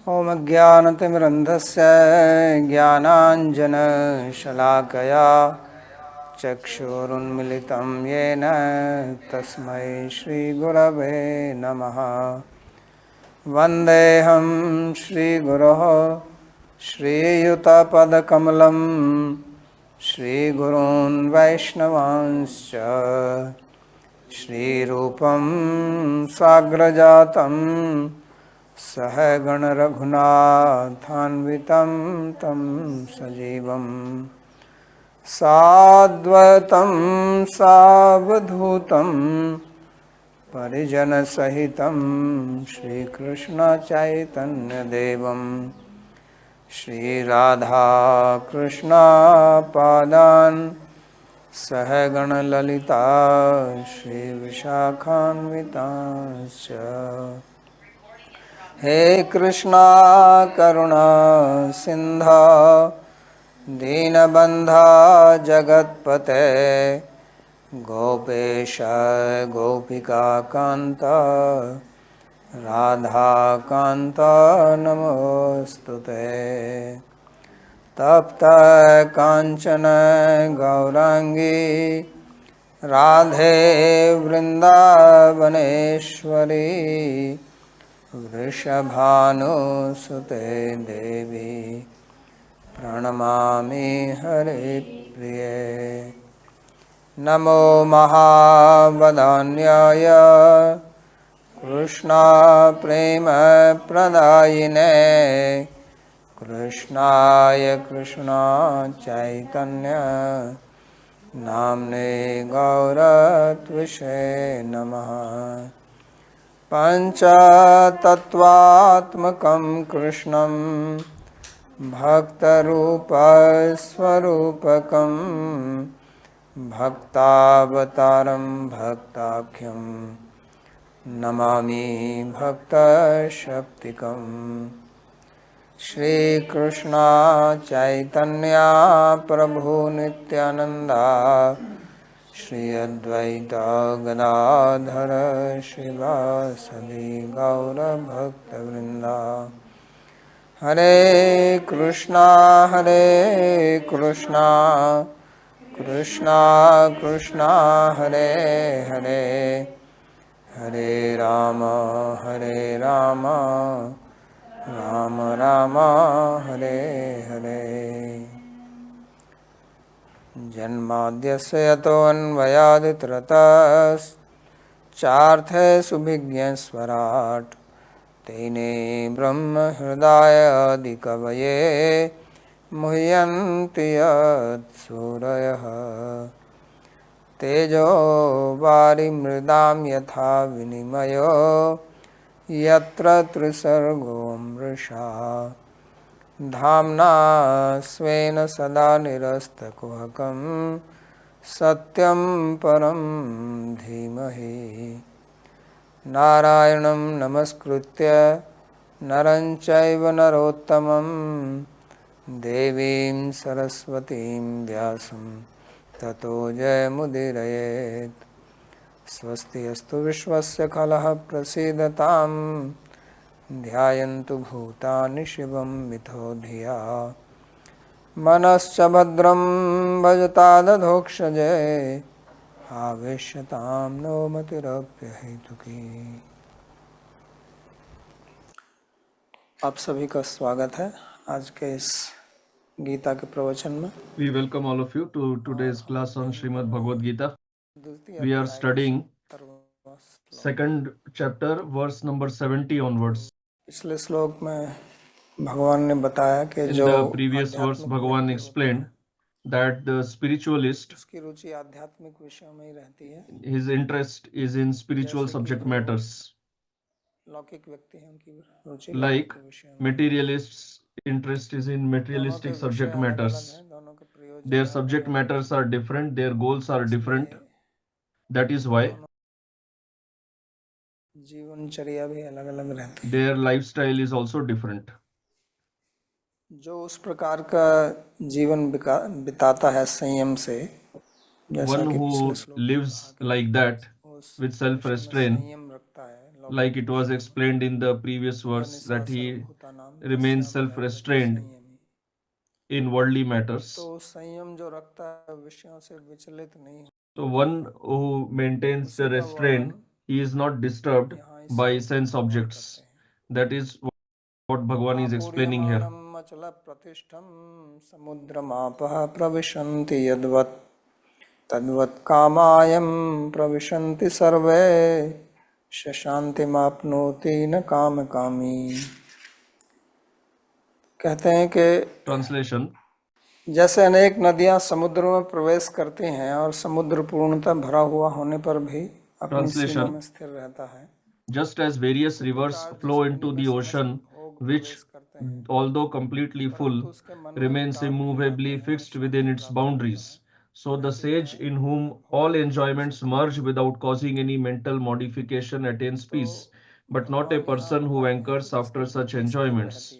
ॐ अज्ञानतिमिरन्धस्य ज्ञानाञ्जनशलाकया चक्षुरुन्मिलितं येन तस्मै श्रीगुरवे नमः। वन्देऽहं श्रीगुरोः श्रीयुतपदकमलं श्रीगुरून् वैष्णवांश्च श्रीरूपं साग्रजातं सहगण रघुनाथान्वितं तं सजीवं साद्वैतं सावधूतं परिजनसहितं श्रीकृष्णचैतन्यदेवं श्रीराधाकृष्णपादान् सहगण ललिता श्रीविशाखान्वितांश्च। हे कृष्णा करुणा सिन्धो दीनबन्धो जगत्पते गोपेश गोपिकान्त राधाकान्त नमोऽस्तुते। तप्त कांचन गौरांगी राधे वृंदावनेश्वरी वृषभानुसुते देवी प्रणमामि हरिप्रिये। नमो महावदान्याय कृष्णा प्रेम प्रदायिने कृष्णाय कृष्णा चैतन्य नाम्ने गौरत्विषे नमः। पञ्चतत्त्वात्मकं कृष्णं भक्तरूपस्वरूपकं भक्तावतारं भक्ताख्यं नमामि भक्तशक्तिकम्। श्री कृष्णा चैतन्य प्रभु नित्यानंदा श्री अद्वैत गदाधर शिवासदि गौर भक्तवृंदा। हरे कृष्णा कृष्णा कृष्णा हरे हरे हरे राम राम राम हरे हरे। जन्माद्यस्य यतोऽन्वयादितरतश्चार्थे सुभिज्ञस्वराट् तेने ब्रह्महृदायादिकवये मुह्यन्ति यत्सूरयः। तेजो वारिमृदां यथा विनिमयो यत्र त्रिसर्गो मृषा धाम्ना स्वेन सदा निरस्तकुहकं सत्यं परं धीमहि। नारायणं नमस्कृत्य नरं चैव नरोत्तमं देवीं सरस्वतीं व्यासं ततो जयमुदीरयेत्। स्वस्ति अस्तु विश्वस्य खलः प्रसीदतां ध्यायन्तु भूतानि शिवं मिथो धिया। मनश्च भद्रं भजतादधोक्षजे आवेश्यतां नो मतिरप्यहेतुकी। आप सभी का स्वागत है आज के इस गीता के प्रवचन में। We welcome all of you to today's class on Srimad Bhagavad Gita. We are studying second chapter, verse number 70 onwards. पिछले श्लोक में भगवान ने बताया कि In जो the previous verse, Bhagavan explained that the spiritualist, उसकी रुचि आध्यात्मिक विषयों में ही रहती है। his interest is in spiritual subject matters. लौकिक व्यक्ति हैं, उनकी रुचि Like लौकिक विषयों में। materialists' interest is in materialistic subject matters. Their subject matters are different, their goals are different. That is why जीवनचर्या भी अलग-अलग रहती है। their lifestyle is also different. जो उस प्रकार का जीवन बिताता है संयम से, One who lives like that with self-restraint, संयम रखता है like it was explained in the previous verse, that he remains self-restrained in worldly matters. तो संयम जो रखता है विषयों से विचलित नहीं हो So one who maintains the restraint, he is not disturbed यहाँ इस by श्लोक में sense वर्णन objects. करते हैं। That is what Bhagavan is explaining here. आपूर्यमाणम् अचल प्रतिष्ठं समुद्रमापः प्रविशन्ति यद्वत् तद्वत् कामायं प्रविशन्ति सर्वे शान्तिमाप्नोति न कामकामी। कहते हैं कि Translation. जैसे अनेक नदियां समुद्र में प्रवेश करती हैं और समुद्र पूर्णतः भरा हुआ होने पर भी अपनी सीमा में स्थिर रहता है, Just as various rivers flow into the ocean, which, although completely full, remains immovably fixed within its boundaries, so the sage in whom all enjoyments merge without causing any mental modification attains peace, but not a person who anchors after such enjoyments.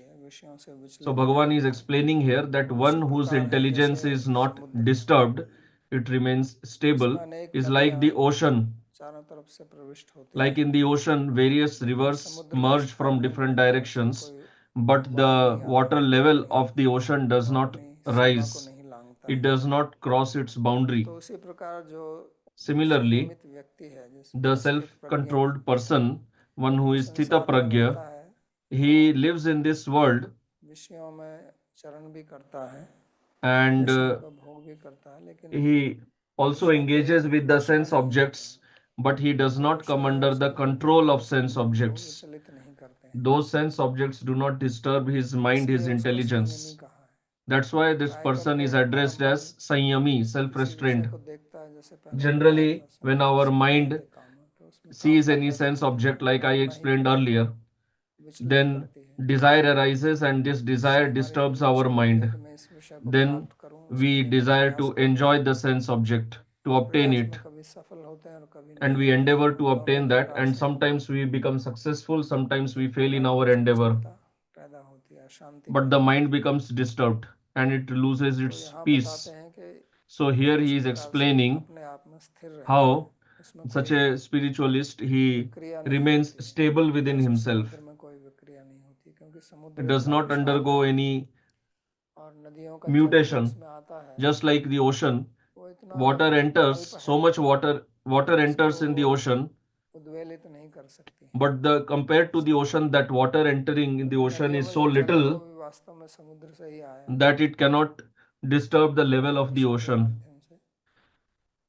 So Bhagavan is explaining here that one whose intelligence is not disturbed, it remains stable, is like the ocean. चारों तरफ से प्रविष्ट होती Like in the ocean, various rivers merge from different directions, but the water level of the ocean does not rise. It does not cross its boundary. तो उसी प्रकार जो Similarly, संयमित व्यक्ति है जिसमें the स्थित प्रज्ञ self-controlled person, one who is Sthita संसार में Pragya, रहता है, he lives in this world विषयों में चरण भी करता है, and विषयों का भोग भी करता है, लेकिन he also engages with the sense objects, but he does not come under the control of sense objects. विचलित नहीं करते हैं। Those sense objects do not disturb his mind, his इसलिए उसको intelligence. संयमी कहा है। That's why this person is addressed as Sanyami, self-restrained. को देखता है जैसे पहले Generally, when our mind काम है, तो उसमें sees any sense object, like I explained earlier, विचलित then करती है। desire arises and this desire disturbs our mind. मैं इस विषय को Then प्राप्त करूं, we desire to enjoy the sense object, to obtain प्रयास it, में कभी सफल होते हैं और कभी नहीं। and we endeavor to obtain that, and sometimes we become successful, sometimes we fail in our endeavor, पैदा होती है शांति। but the mind becomes disturbed and it loses its यहाँ peace. बताते हैं कि So here he is explaining अपने आप में स्थिर रहना, how इसमें such a spiritualist, he remains stable within himself. समुद्र में कोई विक्रिया नहीं होती, क्योंकि समुद्र It does not undergo any और नदियों का mutation. इसमें आता है, Just like the ocean, वो इतना water enters, so much water enters in the ocean, उद्वेलित नहीं कर सकती। but the compared to the ocean, that water entering in the ocean is so little वो भी वास्तव में समुद्र से ही आया that it cannot disturb the level of the ocean, माध्यम से।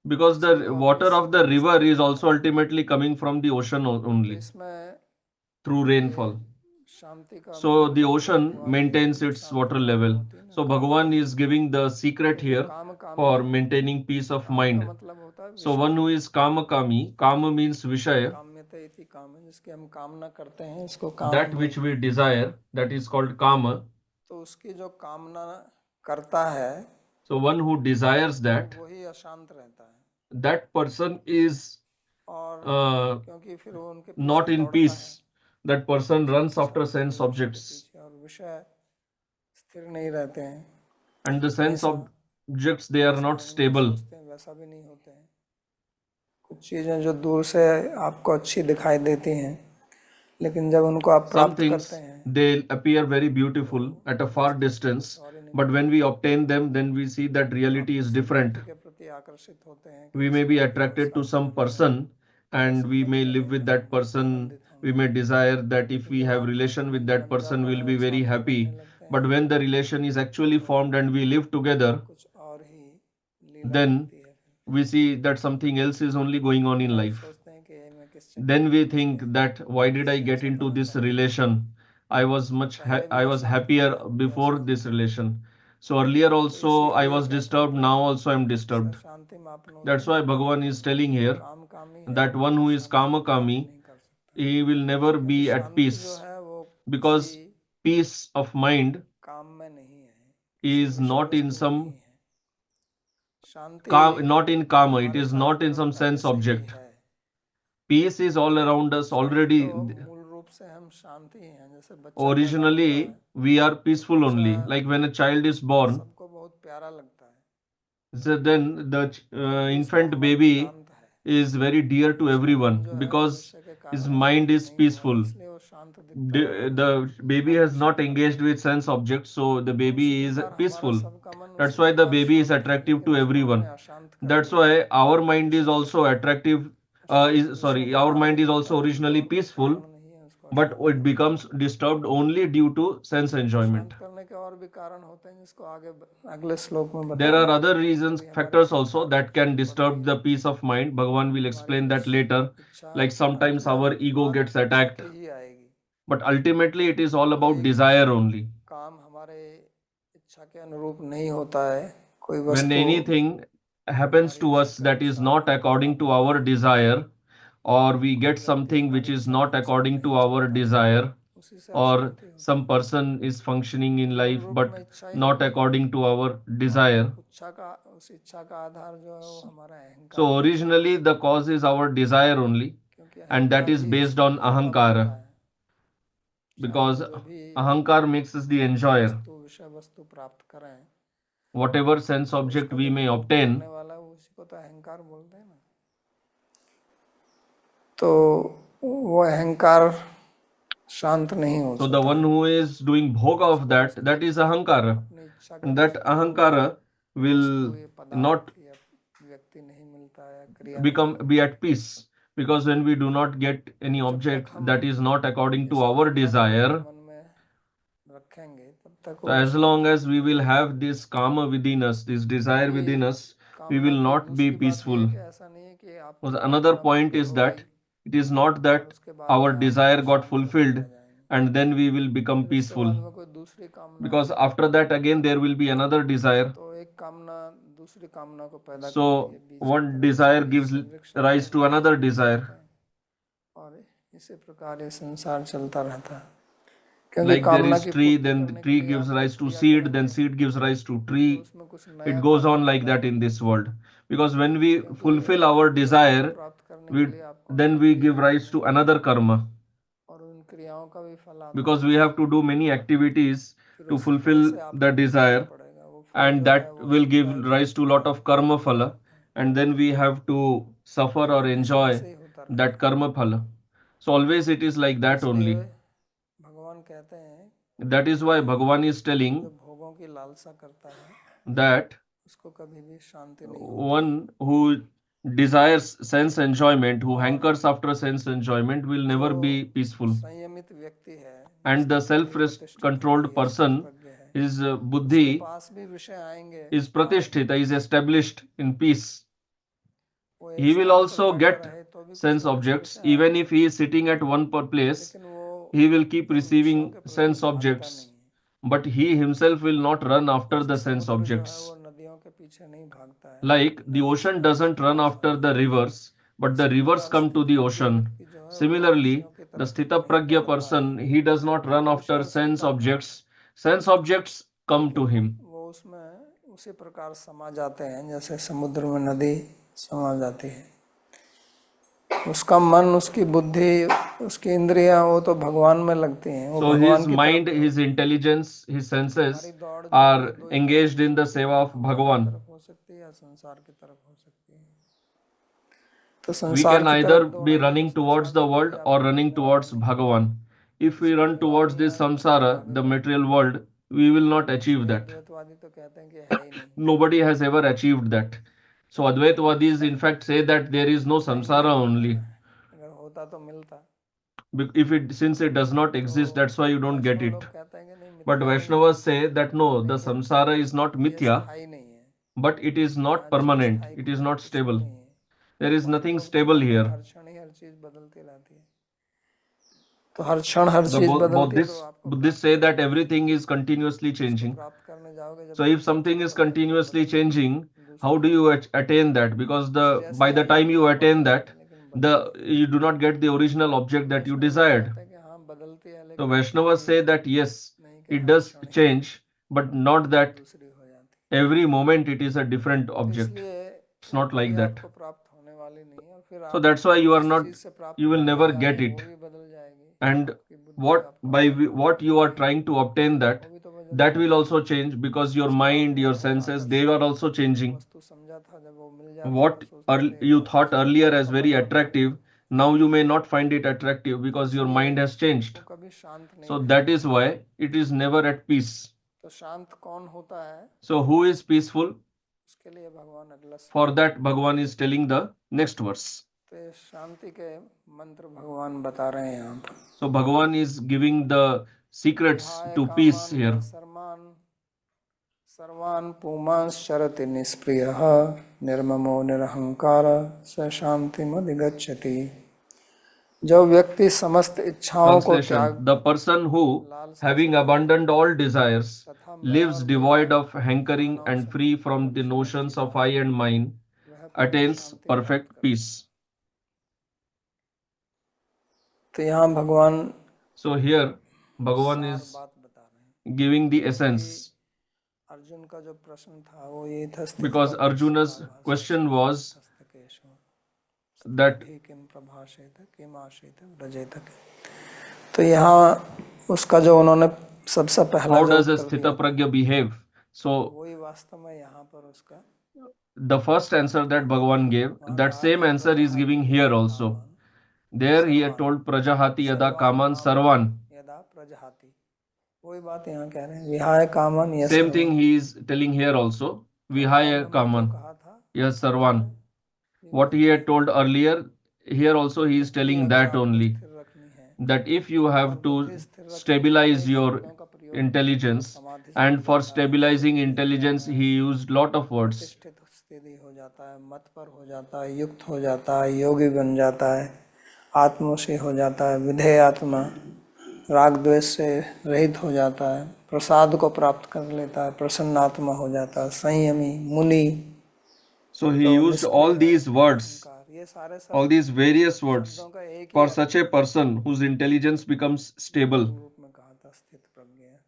because the water of the river is also ultimately coming from the ocean only इसमें through rainfall. शांति का So the ocean maintains its water level. So Bhagavan is giving the secret here for maintaining peace of mind. मतलब होता है So one who is kama kami, kama means vishaya, काम्यते इति काम है, जिसकी हम कामना करते हैं इसको काम, that which we desire, that is called kama. तो उसकी जो कामना करता है So one who desires that, वही अशांत रहता है, that person is और क्योंकि फिर वो उनके not in peace. That person runs after sense objects, और विषय स्थिर नहीं रहते हैं, and the sense objects, they are not stable. वैसा भी नहीं होते हैं। कुछ चीजें जो दूर से आपको अच्छी दिखाई देती हैं, लेकिन जब उनको आप Some प्राप्त things, करते हैं they appear very beautiful at a far distance, but when we obtain them, then we see that reality is different. के प्रति आकर्षित होते हैं, We may be attracted to some person and we may live with that person. We may desire that if we have relation with that person, we'll be very happy. But when the relation is actually formed and we live together, कुछ और ही लीला then होती है। we see that something else is only going on in life. सोचते हैं कि मैं किस Then we think that why did I get into this relation? I was happier before this relation. So earlier also I was disturbed, now also I am disturbed. शांति में अपनों That's why Bhagavan is telling here काम कामी that one who is kama kami, he will never be at जो peace, है वो because peace of mind काम में नहीं है, is not in some Shanti not in karma, it is not in some sense object. है। Peace is all around us already. मूल रूप से हम शांति हैं, जैसे बच्चा Originally we are peaceful only, like when a child is born, सबको बहुत प्यारा लगता है, so then the infant baby is very dear to everyone because his mind is peaceful. The baby has not engaged with sense objects, so the baby is peaceful. That's why the baby is attractive to everyone. That's why our mind is also attractive. Our mind is also originally peaceful, but it becomes disturbed only due to sense enjoyment. There are other reasons, factors also that can disturb the peace of mind. Bhagavan will explain that later. Like sometimes our ego gets attacked, but ultimately it is all about desire only. When anything happens to us that is not according to our desire, or we get something which is not according to our desire, or some person is functioning in life but not according to our desire. So originally the cause is our desire only, and that is based on ahankara, because ahankar makes us the enjoyer. Whatever sense object we may obtain, तो वो अहंकार शांत नहीं हो so the one who is doing bhoga of that, that is ahankara, and that ahankara will not be at peace, because when we do not get any object that is not according to our desire, so as long as we will have this karma within us, this desire within us, we will not be peaceful. Another point is that it is not that our desire got fulfilled and then we will become peaceful, because after that again there will be another desire. So one desire gives rise to another desire. Like there is tree, then the tree gives rise to seed, then seed gives rise to tree. It goes on like that in this world. Because when we fulfill our desire, then we give rise to another karma. Because we have to do many activities to fulfill the desire, and that will give rise to a lot of karma phala, and then we have to suffer or enjoy that karma phala. So always it is like that only. That is why Bhagavan is telling that one who desires sense enjoyment, who hankers after sense enjoyment, will never be peaceful. And the self-controlled person, his buddhi is pratishtita, is established in peace. He will also get sense objects. Even if he is sitting at one place, he will keep receiving sense objects, but he himself will not run after the sense objects. Like the ocean doesn't run after the rivers, but the rivers come to the ocean. Similarly, the Sthita Pragya person, he does not run after sense objects. Sense objects come to him. उसी प्रकार समा जाते हैं जैसे समुद्र में नदी समा जाती है। उसका मन, उसकी बुद्धि, उसकी इंद्रियां, वो तो भगवान में लगती हैं। So his mind, his intelligence, his senses are engaged in the seva of Bhagavan. We can either be running towards the world or running towards Bhagavan. If we run towards this samsara, the material world, we will not achieve that. Nobody has ever achieved that. So Advaitavadis in fact say that there is no samsara only. Since it does not exist, that's why you don't get it. But Vaishnavas say that no, the samsara is not mithya, but it is not permanent, it is not stable. There is nothing stable here. The Buddhists say that everything is continuously changing. So if something is continuously changing, how do you attain that? Because by the time you attain that, you do not get the original object that you desired. So Vaishnavas say that yes, it does change, but not that every moment it is a different object. It's not like that. So that's why you will never get it. And what you are trying to obtain, that will also change, because your mind, your senses, they are also changing. जाता है what तो सोचते हैं, अरे you बहुत thought अच्छा earlier लगता है, as very कपट मत करो। attractive, now you may not find it attractive because your इसलिए mind has changed. वो कभी शांत नहीं So that रहेगा। is why it is never at peace. तो शांत कौन होता है, So who is peaceful? उसके लिए भगवान अगला For श्लोक that, Bhagavan is telling the next verse. तो ये शांति के मंत्र भगवान बता रहे हैं यहाँ पर। So Bhagavan is giving the secrets विहाय to peace कामान here. सर्वान सर्वान पुमांश्चरति निष्प्रियः निर्ममो निरहंकार स शांतिमधिगच्छति। जो व्यक्ति समस्त इच्छाओं को Translation: त्याग the person who, लालसा having से abandoned all desires, तथा मैं lives और devoid मेरा of hankering भावनाओं and से free मुक्त from होकर the notions सुनिश्चित of I है, and mine, वह परम attains शांति प्राप्त perfect करता है। peace. तो यहाँ भगवान So here, Bhagavan सार is बात बता रहे हैं। giving the क्योंकि essence, अर्जुन का जो प्रश्न था वो ये था, स्थित because प्रज्ञ Arjuna's चिदाभास question was समाधिस्थस्थ that भी किम प्रभाषेत किम आश्रित व्रजेत। तो यहाँ उसका जो उन्होंने सबसे पहला how जो does a उत्तर Sthita दिया था, Pragya behave? So वही वास्तव में यहाँ पर उसका the first answer that Bhagavan gave, वहाँ that कहा same था answer is giving प्रजहाति here यदा also. कामान There he had सर्वान told Prajahati yada सर्वान kaman कामान sarvan. यदा प्रजहाति, वही बात यहाँ कह रहे हैं, विहाय कामन यह Same thing सर्वान। he is telling here also. Vihaya हमने जो kaman, कहा था yes अंत sarvan. में, कि What he had told earlier, here also he is बुद्धि telling अगर that आपको only. स्थिर रखनी है That if you और have to बुद्धि स्थिर रखने के लिए stabilize अनेक your शब्दों का प्रयोग जो intelligence, समाधि से and हो for जाता है, stabilizing स्थित हो intelligence जाता है, he used lot of words. प्रतिष्ठित स्थिति हो जाता है, मत पर हो जाता है, युक्त हो जाता है, योगी बन जाता है, आत्मोशी हो जाता है, विधेय आत्मा, राग द्वेष से रहित हो जाता है, प्रसाद को प्राप्त कर लेता है, प्रसन्न आत्मा हो जाता है, संयमी मुनि, So he तो used निष्क्रिय all है, these words, निरहंकार, ये सारे all शब्द these various words शब्दों का एक ही for earth such a person whose intelligence becomes stable. मूल रूप में कहा था स्थित प्रज्ञ है।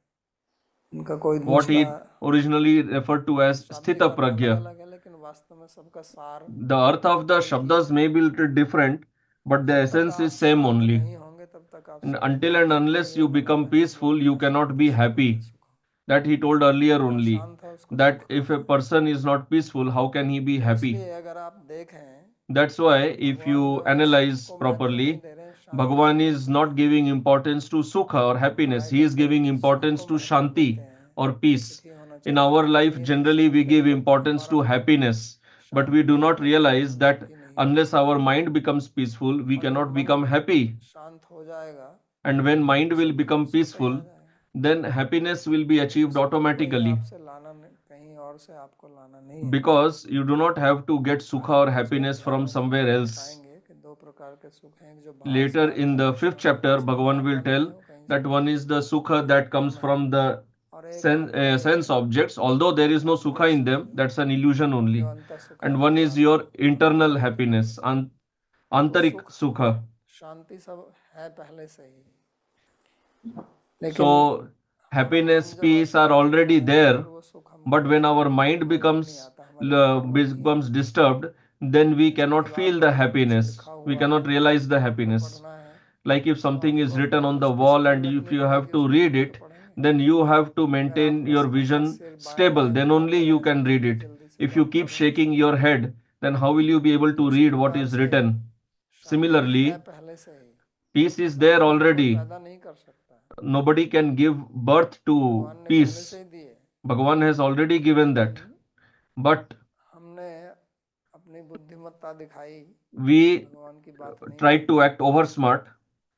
इनका कोई What दूसरा he originally referred to as शाब्दिक Sthita अर्थ अलग Pragya. अलग है, लेकिन वास्तव में सबका सार The earth of the एक ही Shabdas है। may be little different, but the जब तक essence आप is same शांत only. नहीं होंगे तब तक आप And सुखी until नहीं हो and सकते। unless ये you उन्होंने become पहले बोल peaceful, you दिया, cannot शांति be से मिलेगा happy. सुख। That he told earlier जो only. अशांत है उसको That सुख if कहाँ a है। person is not peaceful, how can he be तो happy? इसलिए अगर आप देखें That's why तो if भगवान you जो है सुख analyze को महत्व नहीं properly, दे रहे हैं, शांति को Bhagavan is महत्व दे not रहे giving importance to Sukha or हैं। happiness. प्राय He is कहते हैं giving कि सुख importance को to महत्व देते Shanti हैं or कि peace. सुखी होना In चाहिए, our लेकिन life, ये नहीं generally we समझते give कि जब तक importance हमारा to मन happiness, but शांत we do नहीं not होगा तब तक realize हम that सुखी नहीं हो unless सकते। our mind becomes peaceful, we और जब cannot मन become happy. शांत हो जाएगा And when mind तो will सुख become स्वतः ही आ peaceful, जाएगा, then happiness will be क्योंकि achieved सुख को कोई automatically. आपसे लाना नहीं, कहीं और से आपको लाना नहीं है। Because you do not have to get Sukha आगे or पिछले happiness from अध्यायों में somewhere भगवान else. बताएंगे कि दो प्रकार के सुख हैं, जो बाहर से Later आते in हैं, the वो fifth chapter, वास्तव में Bhagavan will आता नहीं tell है, वो कहीं से that one is the Sukha that comes उत्पन्न है, from the और एक आत्मा में sense objects, although there is no आंतरिक Sukha in सुख them, है, that's an illusion जो only. अंत सुख And one is अंतरात्मा your internal अंतर्मुख है। happiness, तो Antarik सुख Sukha. शांति सब है पहले से ही, लेकिन So हमारा मन happiness, जब peace are अशांत होता already है तो फिर there, वो सुख but हमको when our mind मन में नहीं आता, हमारे निकट में नहीं आता। disturbed, then we जैसे cannot दीवार feel पर the अगर कुछ happiness. लिखा We हुआ है cannot realize the और आपको happiness. पढ़ना है, Like if तो something is आपको written अपनी on the दृष्टि wall स्थिर and if रखनी you have पड़ेगी, to उसको read देख के it, पढ़ेंगे। then you have to अगर आप maintain your अपना vision सिर बाएं stable. बाएं Then घुमाते only you रहें तो can read जल्दी it. जल्दी से If वो you आप keep पढ़ नहीं shaking सकते। your head, then how will you be able तो to उसी read what प्रकार is से written? शांति है Similarly, पहले से ही, peace is there शांति को कोई already. पैदा नहीं कर सकता है, Nobody can give birth to भगवान ने पहले से peace. ही दी है। Bhagavan has already given लेकिन that. But हमने अपनी बुद्धिमत्ता दिखाई, we भगवान की बात नहीं tried मानी to act over smart.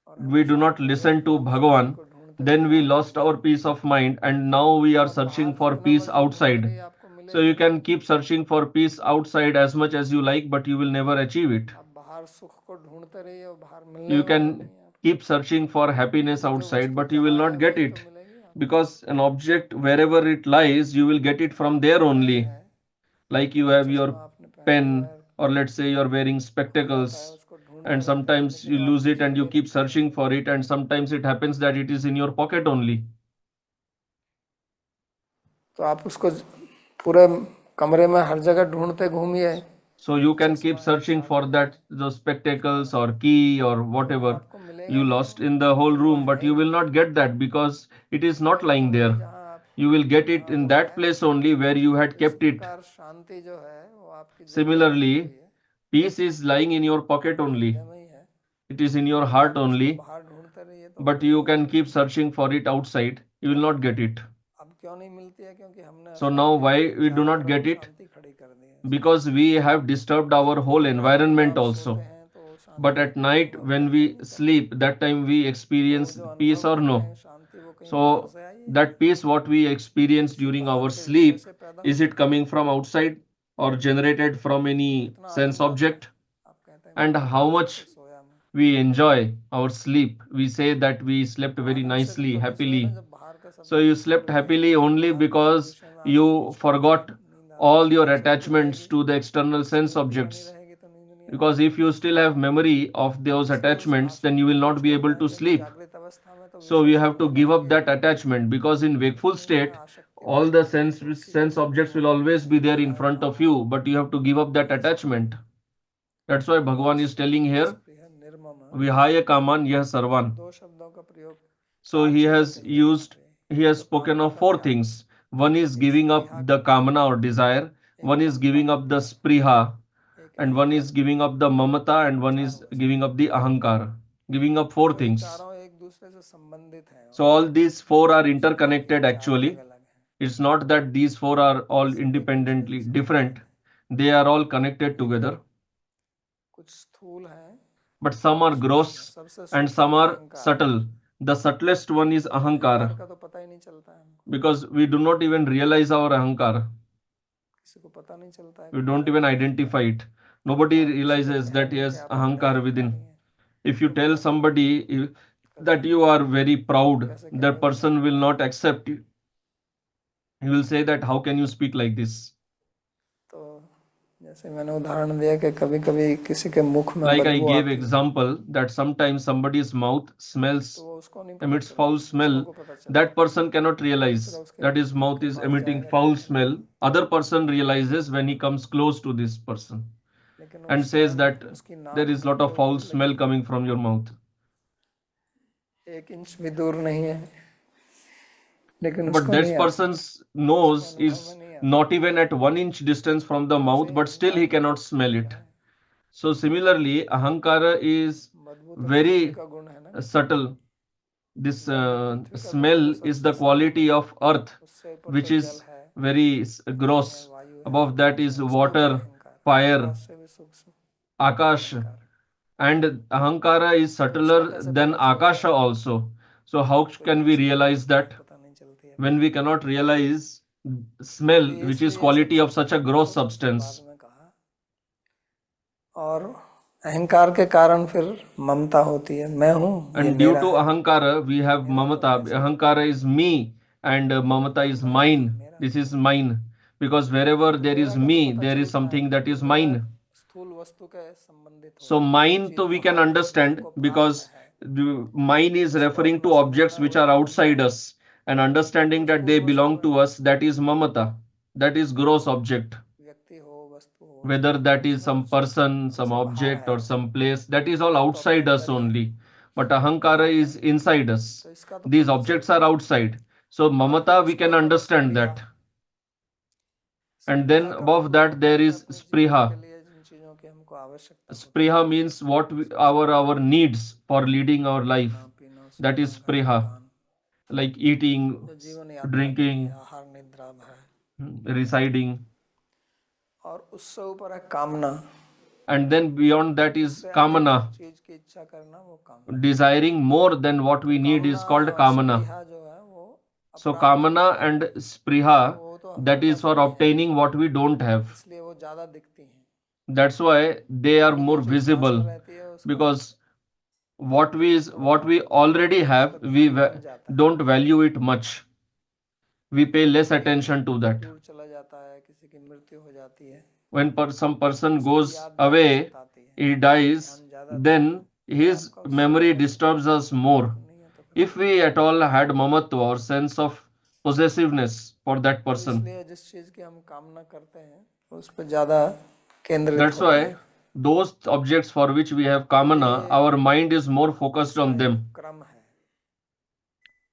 और We do हमेशा not अपनी listen to परम शांति Bhagavan. को ढूंढते Then रहे, we वहां lost मिल our जाएगी। peace of mind, and now we तो are आप searching बाहर for जितना peace मर्जी ढूंढते outside. रहिए, आपको So मिलेगी you नहीं। can keep searching for peace outside as much as you like, but you will never achieve it. आप बाहर सुख को ढूंढते रहिए, वो बाहर मिलने You वाला can नहीं है आपको, keep searching for happiness क्योंकि जो outside, वस्तु but you will जहाँ है not get वही तो it. मिलेगी आपको। Because an object, wherever it lies, you will get it जैसे from आपका there पेन only. है, Like you pen have your चश्मा आपने पहना pen, हुआ है, or let's say you're wearing खो जाता है, spectacles, उसको ढूंढने and लगते हैं, sometimes लेकिन you वो lose आपकी it and जेब you में keep रखा है। searching for it, and sometimes it happens that it is in your pocket only. तो आप उसको पूरे कमरे में हर जगह ढूंढते घूमिए, So you can keep चश्मा है, searching for चाबी है, that, those spectacles फोन है, or key or तो वो whatever आपको मिलेगा you नहीं, lost in the whole क्योंकि वो room, है but ही you will नहीं। not get that because it is not मिलेगा lying वही there. जहाँ आप You will get it in that place only where you had इस kept it. प्रकार शांति जो है वो आपकी जेब में रखी हुई Similarly, है, peace is lying in your pocket आपके only. हृदय में ही है। It is in your यदि heart आप उसको only, बाहर ढूंढते रहिए तो वो but नहीं you can मिलेगी। keep searching for it outside. You will not get it. अब क्यों नहीं मिलती है? क्योंकि हमने So now उसके why we do चारों not तरफ get it? शांति खड़ी कर दी है। Because we have disturbed our whole लेकिन रात को जब environment आप सोते also. हैं तो शांति But का at कोई night अनुभव when करते ही we नहीं कभी। sleep, that time we तो experience जो peace अनुभव or करते no. हैं शांति, वो कहीं बाहर So से आई है that peace what we experience किसी during बाहर our के विषय sleep, से पैदा is हुई it है? coming from outside or generated from any कितना sense आनंद आता है, object? आप कहते हैं And बड़ा how आराम से much सोया मैं। we enjoy our sleep. We say that we slept very आनंद से भी nicely, तभी सोए ना happily. जब बाहर का सब So कुछ you भूल slept गए, happily only बाहर के because विषय में you आसक्ति छोड़ दी, forgot नींद आती all है। your स्मृति attachments रहेगी, to the external sense स्मृति बनी objects. रहेगी तो नींद नहीं Because आएगी। if you still have memory of those इसलिए उस attachments, then you आसक्ति will को not be able छोड़ना है, to क्योंकि sleep. जागृत अवस्था में तो So विषय you सब have to में give up रहेंगे that he, attachment, because in लेकिन wakeful नींद में state, आसक्ति को all the छोड़ना है। तो उसी के sense लिए objects will भगवान always कहते be हैं there in विहाय front of you, कामान but you have to give up that यह सर्वम। attachment. That's why Bhagavan is telling here, स्पृह निर्मम, Vihaya Kaman Yah अब Sarvan. दो शब्दों का प्रयोग, So चार he चीजें has कही है यहाँ used, पे। he एक has तो spoken कामना of का four त्याग, things. One is एक giving up स्पृहा का the त्याग, kamana or desire, एक one is ममता giving का up the त्याग, spriha, एक and one अहंकार is का giving त्याग। up the mamata, and one चार is वस्तु, giving up the ahankara. Giving up four तो ये things. चारों एक दूसरे से संबंधित हैं So और all these हम four are समझते हैं कि ये interconnected चार अलग actually. अलग हैं, It's not that these four are ये all सब एक दूसरे independently से different. संबंधित हैं, They are all connected लेकिन together. कुछ स्थूल हैं, But some are कुछ सूक्ष्म हैं। gross सबसे and सूक्ष्म some are अहंकार है। subtle. The subtlest one is अहंकार ahankara, का तो पता ही नहीं चलता है हमको, because we do not even realize our ahankara. किसी को पता नहीं चलता है We कि don't मेरा even भी अहंकार identify है। it. Nobody और किसी को realizes ध्यान that नहीं कि yes, आप अपने ahankara अहंकारी within. हैं, If you तो tell बड़ा दुख somebody that करते हैं। you are very आप proud, कैसे that कहेंगे कि person will अहंकार not है? accept it. He will say that how can you speak like this? तो जैसे मैंने उदाहरण दिया कि कभी कभी किसी के मुख में Like I बदबू gave आती है, example that sometimes somebody's mouth तो smells, वो उसको नहीं पता emits चलता, foul दूसरों smell. को पता That चलेगा। person cannot दूसरा realize उसके that his मुंह mouth के is पास emitting जाएगा foul देखने के smell. लिए, Other person realizes when he comes close to this person लेकिन and उस says that उसकी there नाक is lot of हमको foul smell लगेगी coming from your mouth. 1 inch भी दूर नहीं है, लेकिन But उसको that नहीं आती, person's उसको nose अनुभव में is नहीं आती। not even at 1 inch distance from the तो ऐसे mouth, ही but still अहंकार he भी cannot बहुत smell स्थूल it. है। So similarly, ahankara is बदबू तो पृथ्वी very का गुण है ना, subtle. This गंध पृथ्वी का गुण है smell जो is सबसे the स्थूल है। quality of earth, उससे ऊपर which तो जल is है, very पृथ्वी है, gross. वायु है, Above that आकाश है, is उसके ऊपर water, अहंकार, fire, आकाश से भी सूक्ष्म akash, अहंकार। and ahankara is तो उसका subtler कैसे than पता चलेगा? akasha also. So how तो can इतनी we स्थूल realize वस्तु that ही पता नहीं चलती है when फिर। we cannot realize smell, तो ये which is इसलिए ये quality सबसे of such a स्थूल है, gross वो सबसे बाद substance? में कहा। और अहंकार के कारण फिर ममता होती है, मैं हूँ, ये And due मेरा to है, ahankara, we have मेरा तो mamata. हमेशा था, Ahankara is me, and mamata ये is मैं है, mine. मेरा This था। is mine. Because wherever तो there मेरा is का तो me, पता there is चलता है something कि that ये is मेरा mine. स्थूल वस्तु के संबंधित So होता है, वो mine चीज to we can बाहर है, जो understand हमको प्राप्त because है, mine is उसको referring अपना to objects समझना which वही are अहंकार outside है। us, and तो understanding that स्थूल they वस्तु belong है, to us, that is mamata. That is gross object. व्यक्ति हो, वस्तु हो, Whether स्थान हो, that is उसमें some कुछ person, some हमसे बाहर object, है, or some place, that is all है तो अपने outside us अंदर ही है, only. But ahankara बाहर is नहीं। inside us. तो इसका तो These पता objects चलता are है। outside. So और फिर mamata we उसके can ऊपर है understand Spruha. that. And Spruha then का above मतलब that होता there है कि is अपने जीवन के spriha. लिए जिन चीजों की हमको आवश्यकता होती है, Spriha means what उसको our Spruha, needs for leading our खाना life. पीना, That is सोना, घर spriha. मकान, Like eating, जो जीवन यात्रा के लिए drinking, आहार निद्रा है। residing. और उससे ऊपर है कामना, And then beyond that is उससे अधिक kamana. चीज की इच्छा करना, वो कामना। Desiring more than what तो we need कामना is called और kamana. स्पृहा जो है वो So अप्राप्त की kamana and प्राप्ति है, तो spriha, वो तो हमारे that is पास for अभी है obtaining नहीं, what we don't have. इसलिए वो ज्यादा दिखती हैं। That's why they are लेकिन more जो पास में visible, रहती है उसको because what थोड़ा we already have, उसका we ध्यान बन जाता है। don't value it much. We pay less कोई attention to that. दूर चला जाता है, किसी की मृत्यु हो जाती है, When some person उसकी goes याद ज्यादा away, सताती है, he dies, ध्यान ज्यादा देते then हैं। अगर his आपका उससे memory ज्यादा जुड़ाव disturbs us more. नहीं है तो फिर If आप नहीं we at all समझेंगे। had mamatva or sense of possessiveness for that तो person, इसलिए जिस चीज की हम कामना करते हैं उस पर ज्यादा केंद्रित that's होते हैं। why those objects for which we have तो kamana, ये our mind is more focused इसका on एक them. क्रम है।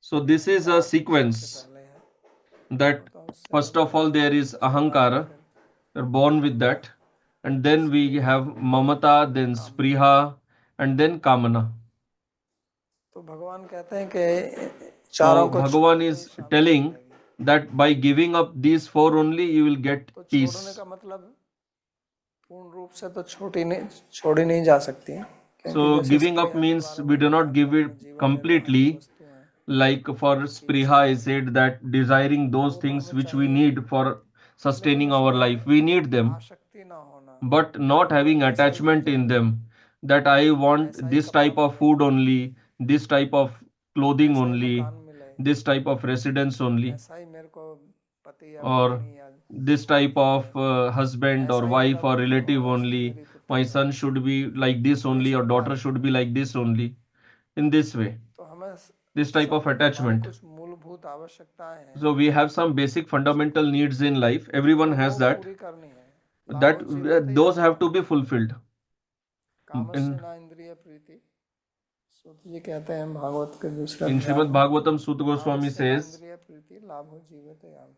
So this is a अहंकार सबसे sequence. पहले है, that first of all there is ahankara, we're born with that, and then we have mamata, then spriha, and then kamana. तो भगवान कहते हैं कि चारों So को Bhagavan छोड़ने is शांति telling मिलेगी। that by giving up these four only you will get तो छोड़ने peace. का मतलब पूर्ण रूप से तो छोड़ी नहीं जा सकती है, क्योंकि So जैसे giving up स्प्रिया के means बारे we में do बताया not कि give it अपने जीवन निर्वाह की completely. वस्तु हैं, Like for Spriha, I said that desiring those वो तो things हमें which we चाहिए, need for लेकिन sustaining our life, उसमें we need them, आसक्ति ना होना, but not having हमें ऐसा ही attachment in भोजन them. That I want ऐसा ही this कपड़ा type of मिले, food only, this type of clothing ऐसा ही only, मकान मिले, this type of residence only, ऐसा ही मेरे को पति या or पत्नी या this type संबंधी of मिले, husband or ऐसा ही मेरा wife or पुत्र हो, relative ऐसी only. मेरी पुत्री My हो, son should be like this तो इस only, or प्रकार daughter should be like this only. In this way, तो हमें this type of हमारी attachment. कुछ मूलभूत आवश्यकताएं हैं, So we have some basic fundamental needs in life. Everyone तो has वो that. पूरी करनी है। That लाभो जीवते those have यावत to be fulfilled. कामस्य In न इंद्रिय प्रीति, सूत जी कहते हैं भागवत के दूसरे in अध्याय Srimad में, Bhagavatam, Sut Goswami कामस्य न says इंद्रिय प्रीति लाभो जीवते यावत,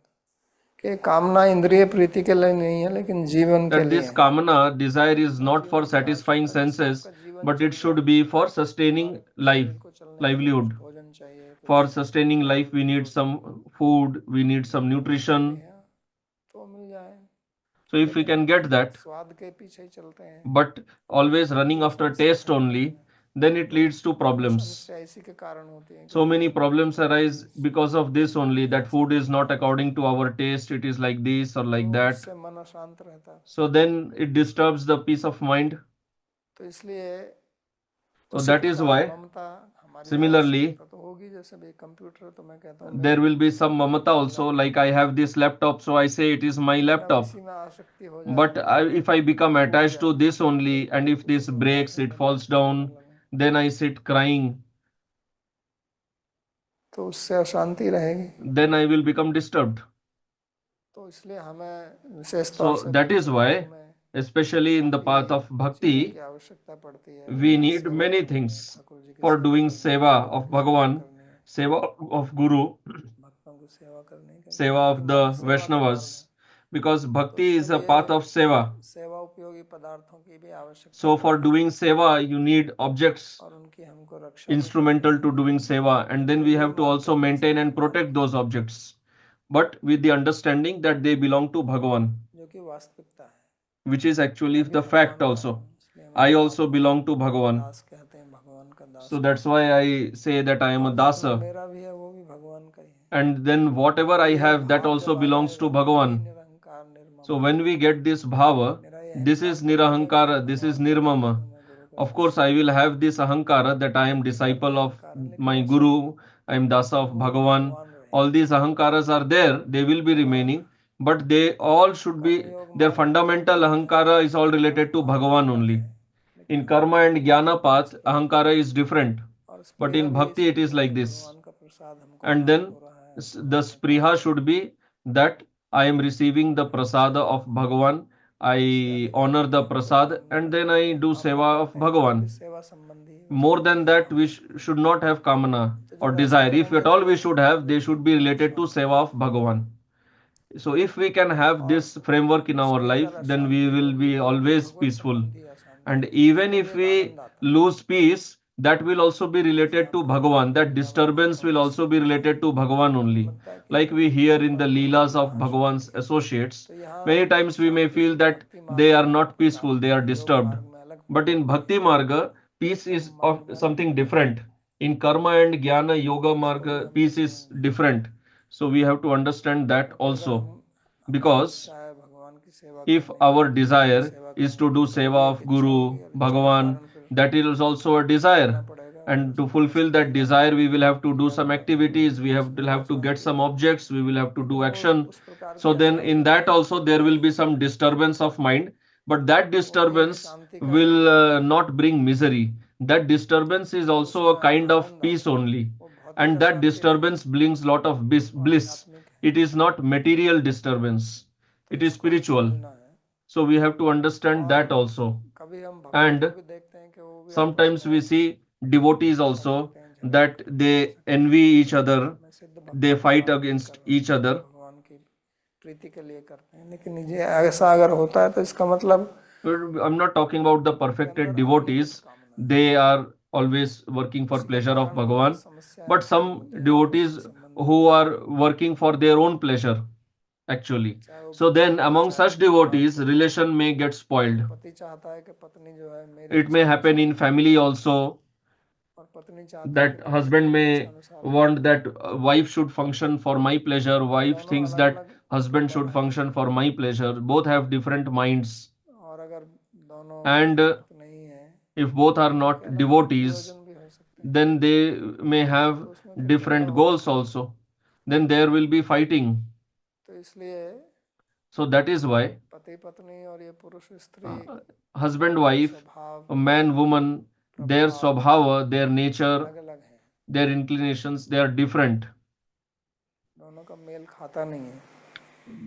कि कामना इंद्रिय प्रीति के लिए नहीं है, लेकिन जीवन के that लिए this है। kamana desire is वो not for जीवन की satisfying आवश्यकता, जिससे senses, आपका जीवन but चल it should जाए, be for sustaining हमारे life, शरीर को चलने के लिए कुछ livelihood. भोजन चाहिए, For कुछ sustaining life, we need roti, some food, we need some nutrition. सब्जियां तो मिल जाए, So if we can get that, स्वाद के पीछे ही चलते हैं, but always running after taste only, then it leads to problems. समस्या इसी के कारण होती है कि So many problems arise because of this only, that food is not according to our taste, it is like this or like that. उससे मन अशांत रहता है। So then it disturbs the peace of mind. तो इसलिए So उसी that is प्रकार why, ममता हमारी similarly, आवश्यकता तो होगी, जैसे भी कंप्यूटर तो मैं कहता हूँ there will be some mamata also, like I have this laptop, so I say it is my लेकिन अब laptop. इसी में आसक्ति हो But जाए, if I become टूट attached to जाए, this only, and if उसी this में breaks, उलझने it लगूं, falls खोने down, लगूं, then I sit crying, तो उससे अशांति रहेगी। then I will become disturbed. तो इसलिए हमें विशेष So तौर से that is भक्ति why, मार्ग में especially in the काफी path of चीजों bhakti, की आवश्यकता पड़ती है। we हमें need सेवा many करनी है, things ठाकुर जी की for सेवा doing करनी है, seva गुरु of की सेवा Bhagavan, करनी है, seva of Guru, भक्तों की सेवा करनी है, क्योंकि seva भक्ति of the मार्ग सेवा का मार्ग Vaishnavas, है। because तो bhakti उसके is a लिए path of seva. सेवा उपयोगी पदार्थों की भी आवश्यकता So for पड़ती है, doing seva, you need objects और उनकी हमको रक्षा भी instrumental करनी to है, doing seva, and then we यही have to मार्ग also का maintain दूसरा and प्रकार protect है, those objects, but with the understanding that they belong to Bhagavan, जो कि वास्तविकता है। which is actually मैं भी the भगवान fact का also. हूँ, इसलिए हमें I भगवान also को belong to Bhagavan. दास कहते हैं, भगवान का दास So कहते that's हैं, why I say that I am a और जितना dasa. मेरा भी है वो भी भगवान का ही है। And then whatever तो I ये have, that भाव also जब आ belongs to जाएगा कि वही Bhagavan. निरहंकार निर्मम So है, when we get this bhava, मेरा ये this अहंकार is तो रहेगा कि मैं nirahankara, this is भगवान का दास nirmama. हूँ, मैं गुरु का Of दास course, हूँ, I will have this ahankara that I ये am भीतर भी disciple of अहंकार है, लेकिन my वो सब guru, I am dasa of वो Bhagavan. भगवान All रहेगा। these ahankaras are there, they will be remaining, but they all should be, कर्मयोग their मार्ग में fundamental जाते हैं, ahankara is all related to अहंकार Bhagavan अलग only. है, लेकिन In karma and भक्ति jnana path, वास्तविक है, ahankara is different, और but स्प्रिया in भी bhakti it इसलिए is है कि like this. भगवान का प्रसाद हमको And प्राप्त then हो रहा है, the हमने spriha पाया है, should be that I am receiving the और हम prasada सेवा of Bhagavan, उससे I अधिक honor करते the हैं, तो भी prasad, हम and नियत then करते I हैं, do भावना seva of करते हैं, तो भी Bhagavan. सेवा संबंधी More वस्तुओं than की that, we कामना करते should not have kamana हैं। तो or जब ऐसा desire. If करेंगे at तो all we should have, they should be मन related to शांत seva रहेगा, of Bhagavan. So if we can have और this framework in our उसकी life, अगर then we अशांति will होगी be तो always भगवत peaceful. संबंधी अशांति And होगी, even उसमें भी if एक we आनंद आता है, lose peace, that will also be related to शांति में Bhagavan. That लीला में disturbance भक्तों will की also be सेवा, related to Bhagavan हमें only. लगता है कि Like we hear in the परम Leelas सुखी of यहाँ Bhagavan's शांति है। associates, तो यहाँ many times we may Shanti feel that भक्ति they मार्ग are में अलग not प्रकार peaceful, की they are है, योग disturbed. मार्ग में अलग But प्रकार in की Bhakti है, Marga, peace कर्म is मार्ग of में अलग something प्रकार की different. है, In Karma and Jnana Yoga तो इसको भी Marga, हमको peace is समझना है, different. So we have to understand that क्योंकि अगर also. हमारी Because इच्छा है भगवान की सेवा if करने की, our गुरु की desire सेवा is करने to की, do तो वो भी seva एक of इच्छा Guru, होगी, और इच्छा के Bhagavan, कारण फिर that is also a करना desire. पड़ेगा, और And to उसमें fulfill that Supriya desire, we will have to do Priya some भाव, activities, we have to उसमें भी get अशांति some आएगी, objects, we will have to लेकिन do वो action. उस प्रकार So की then in अशांति that नहीं also there will रहेगी, be some disturbance of mind, but that वो भी एक disturbance शांति का एक will रूप है, not bring misery. That disturbance is तो also उसमें a kind of Anand peace आता है, only. वो भौतिक And that अशांति नहीं है, disturbance brings lot of वो bliss. आध्यात्मिक है। It is not material disturbance. तो It is इसको भी spiritual. समझना है, So we have to understand और that also. कभी हम भक्तों को And भी देखते हैं कि वो भी आपस sometimes we में see devotees ईर्ष्या also करते हैं, झगड़ा that करते हैं, they जैसे envy each other, मैं सिद्ध they भक्तों की fight बात नहीं कर against रहा हूँ, each other. भगवान प्रीति के लिए करते हैं, लेकिन ये ऐसा अगर होता है तो इसका मतलब I'm not talking about the perfected devotees. They are always working for pleasure of Bhagavan. But some devotees who are working for their own pleasure, actually. So then among such devotees, relation may get spoiled. पति चाहता है कि पत्नी जो है मेरी It may happen in family also, और पत्नी चाहती है that husband may want that wife should function for my pleasure, wife thinks that husband should function for my pleasure. Both have different minds. और अगर दोनों And नहीं है if both are not devotees, भी हो सकते then they may have different goals also. Then there will be fighting. तो इसलिए So that is why पति पत्नी और ये पुरुष स्त्री husband, wife, man, woman, their swabhava, their nature, अलग अलग है, their inclinations, they are different. दोनों का मेल खाता नहीं है,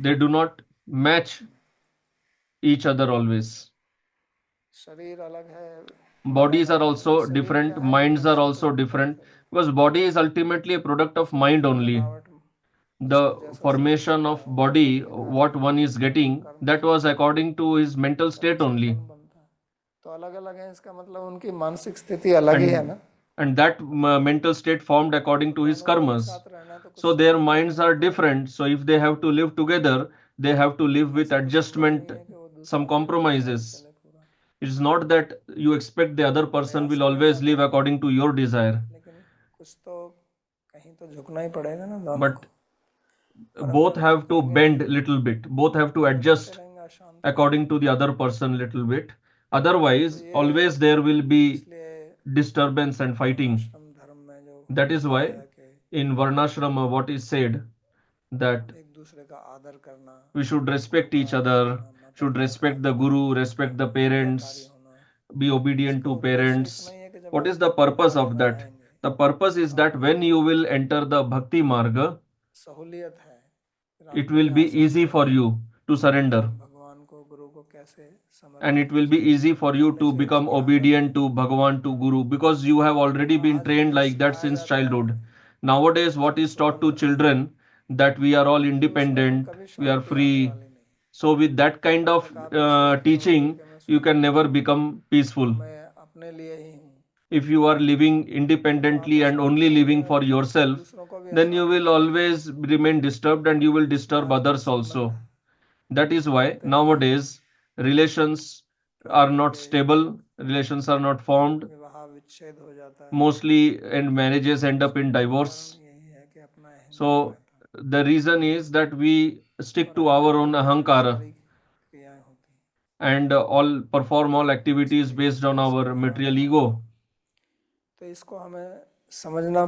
They do not match each other always. शरीर अलग है, Bodies are also different, minds are also different, because body is ultimately a product of mind only. The formation of body, what one is getting, that was according to his mental state only. तो अलग अलग है, इसका मतलब उनकी मानसिक स्थिति अलग ही है ना, And that mental state formed according to his karmas. So their minds are different. So if they have to live together, they have to live with adjustment, some compromises. It's not that you expect the other person will always live according to your desire. लेकिन कुछ तो कहीं तो झुकना ही पड़ेगा ना दोनों But both have to bend little bit. Both have to adjust according to the other person little bit. Otherwise, always there will be disturbance and fighting. That is why in Varnashrama what is said that एक दूसरे का आदर करना, we should respect each other, should respect the guru, respect the parents, be obedient to parents. What is the purpose of that? The purpose is that when you will enter the bhakti marga, सहूलियत है, it will be easy for you to surrender. भगवान को गुरु को कैसे And it will be easy for you to become obedient to Bhagavan, to Guru, because you have already been trained like that since childhood. Nowadays, what is taught to children that we are all independent, we are free. So, with that kind of teaching, you can never become peaceful. मैं अपने लिए ही हूँ, If you are living independently and only living for yourself, then you will always remain disturbed and you will disturb others also. That is why nowadays relations are not stable, relations are not formed. विवाह विच्छेद हो जाता है, Mostly, and marriages end up in divorce. यही है कि अपना अहंकार So, the reason is that we stick to our own ahankara क्रियाएं होती हैं, and all perform all activities based on our material ego. तो इसको हमें समझना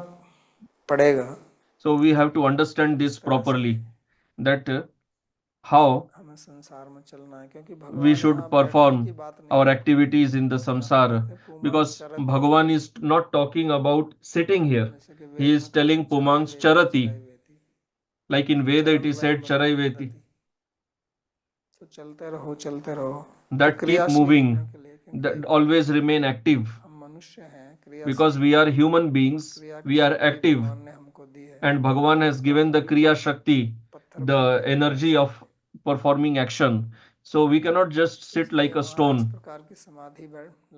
पड़ेगा, So, we have to understand this properly that how हमें संसार में चलना है, क्योंकि we भगवान should यहाँ बैठने की perform बात नहीं our activities in the samsara, because Bhagavan is not talking about sitting here. He is telling Pumangs charati, like in Veda it is said charai veti, तो चलते रहो that keep moving, that always remain active, हम मनुष्य हैं, क्रिया because we are human beings, we are active, भगवान ने हमको दी है, and Bhagavan has given the kriya shakti, the energy of performing action. So we cannot just sit like a इस stone. प्रकार की समाधि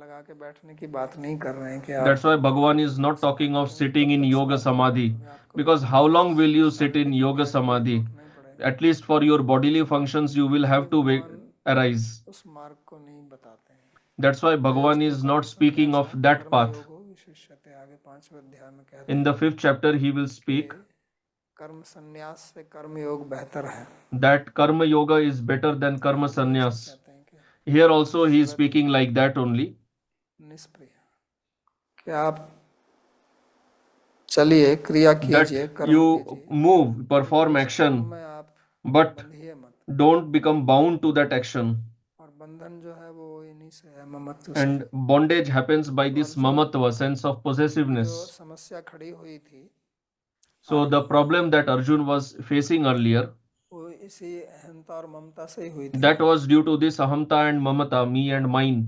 लगा के बैठने की बात नहीं कर रहे हैं कि That's why Bhagavan is not talking of sitting in yoga samadhi, because how long will you sit in yoga samadhi? At least for your bodily functions you will have to arise. उस मार्ग को नहीं बताते हैं, That's why Bhagavan is not speaking of that path. विशिष्यते आगे 5वें अध्याय में कहते In the 5th chapter he will speak कर्म संन्यास से कर्म योग बेहतर है, that karma yoga is better than karma sannyas. कहते हैं कि Here also he is speaking like that only. निष्प्रिय, कि आप चलिए क्रिया कीजिए, That कर्म you कीजिए, move, perform action, में आप but बंधिए मत, don't become bound to that action. और बंधन जो है वो इन्हीं से है, ममत्व से। And bondage happens by this mamatva, sense of जो possessiveness. समस्या खड़ी हुई थी So the problem that Arjun was facing earlier, वो इसी अहंता और ममता से ही हुई थी, that was due to this ahamta and mamata, me and mine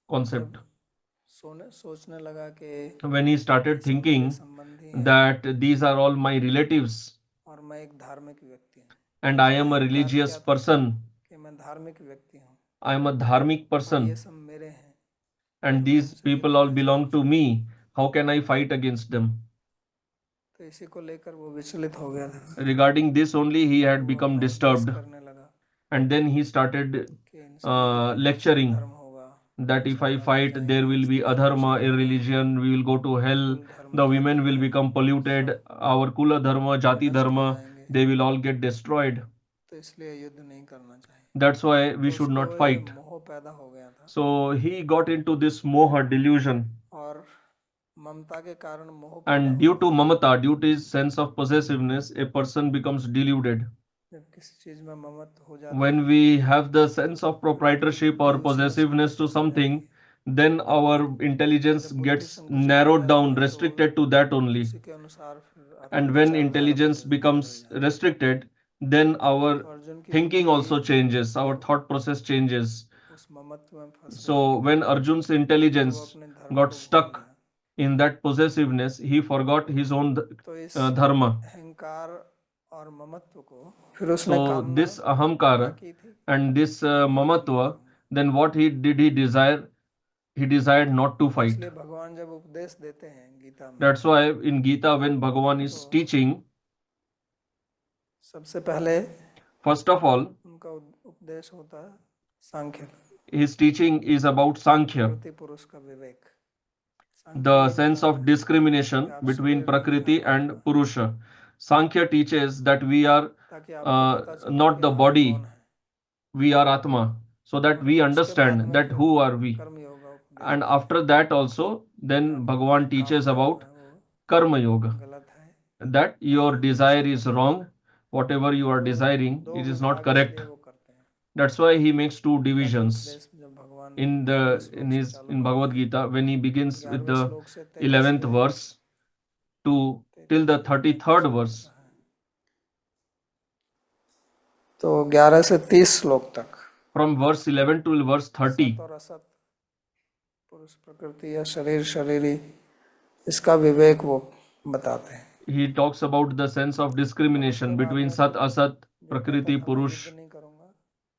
concept. सोचने लगा कि When he started thinking संबंधी हैं that these are all my relatives और मैं एक धार्मिक व्यक्ति हूँ, and I am a religious person. कि मैं धार्मिक व्यक्ति हूँ I am a dharmic और person, ये सब मेरे हैं and these people all belong to me. How can I fight against them? तो इसी को लेकर वो विचलित हो गया था Regarding this only, he had वो become अपना उपदेश disturbed, करने लगा and then he started कि इनसे तो lecturing धर्म होगा that if I fight, there will be adharma, irreligion, we will go to hell, the women will become polluted, our kula dharma, jati dharma, they will all get destroyed. तो इसलिए युद्ध नहीं करना चाहिए That's why we तो should उसको not ये fight. मोह पैदा हो गया था So he got into this moha delusion, और ममता के कारण मोह पैदा and due to mamata, due to his sense of possessiveness, a person becomes deluded. जब किसी चीज में ममत्व हो जाता When we have the sense of proprietorship or possessiveness to something, then our intelligence gets narrowed down, restricted to that only. उसी के अनुसार फिर And when intelligence becomes restricted, then our Arjun की thinking also changes, our thought process changes. उस ममत्व में फंस So when Arjun's intelligence got stuck in that possessiveness, he forgot his own तो इस dharma. अहंकार और ममत्व को फिर उसने So this ahamkara की थी and this mamatva, then what he did, he desired not to fight. इसलिए भगवान जब उपदेश देते हैं गीता में That's why in Gita, when Bhagavan is teaching, सबसे पहले first of all, उनका उपदेश होता है सांख्य his teaching is about Sankhya, प्रति पुरुष का विवेक the sense of discrimination between Prakriti and Purusha. Sankhya teaches that we are ताकि आपको पता चले not कि the आप body, कौन है we are Atma, so that we understand that who are we. कर्म योगा उपदेश And after that also, then Bhagavan teaches about Karma Yoga, गलत है that your desire is wrong, whatever you are desiring, दो it is not विभाग correct. इसलिए वो करते हैं That's why he makes two divisions उपदेश जब भगवान in Bhagavad Gita, when he begins with the श्लोक से 11th verse to till the 33rd verse. तो 11 से 30 श्लोक तक From verse 11 to verse 30, सत और असत पुरुष प्रकृति या शरीर शरीरी इसका विवेक वो बताते हैं he talks about the sense of discrimination between Sat, Asat, Prakriti, Purush, नहीं करूंगा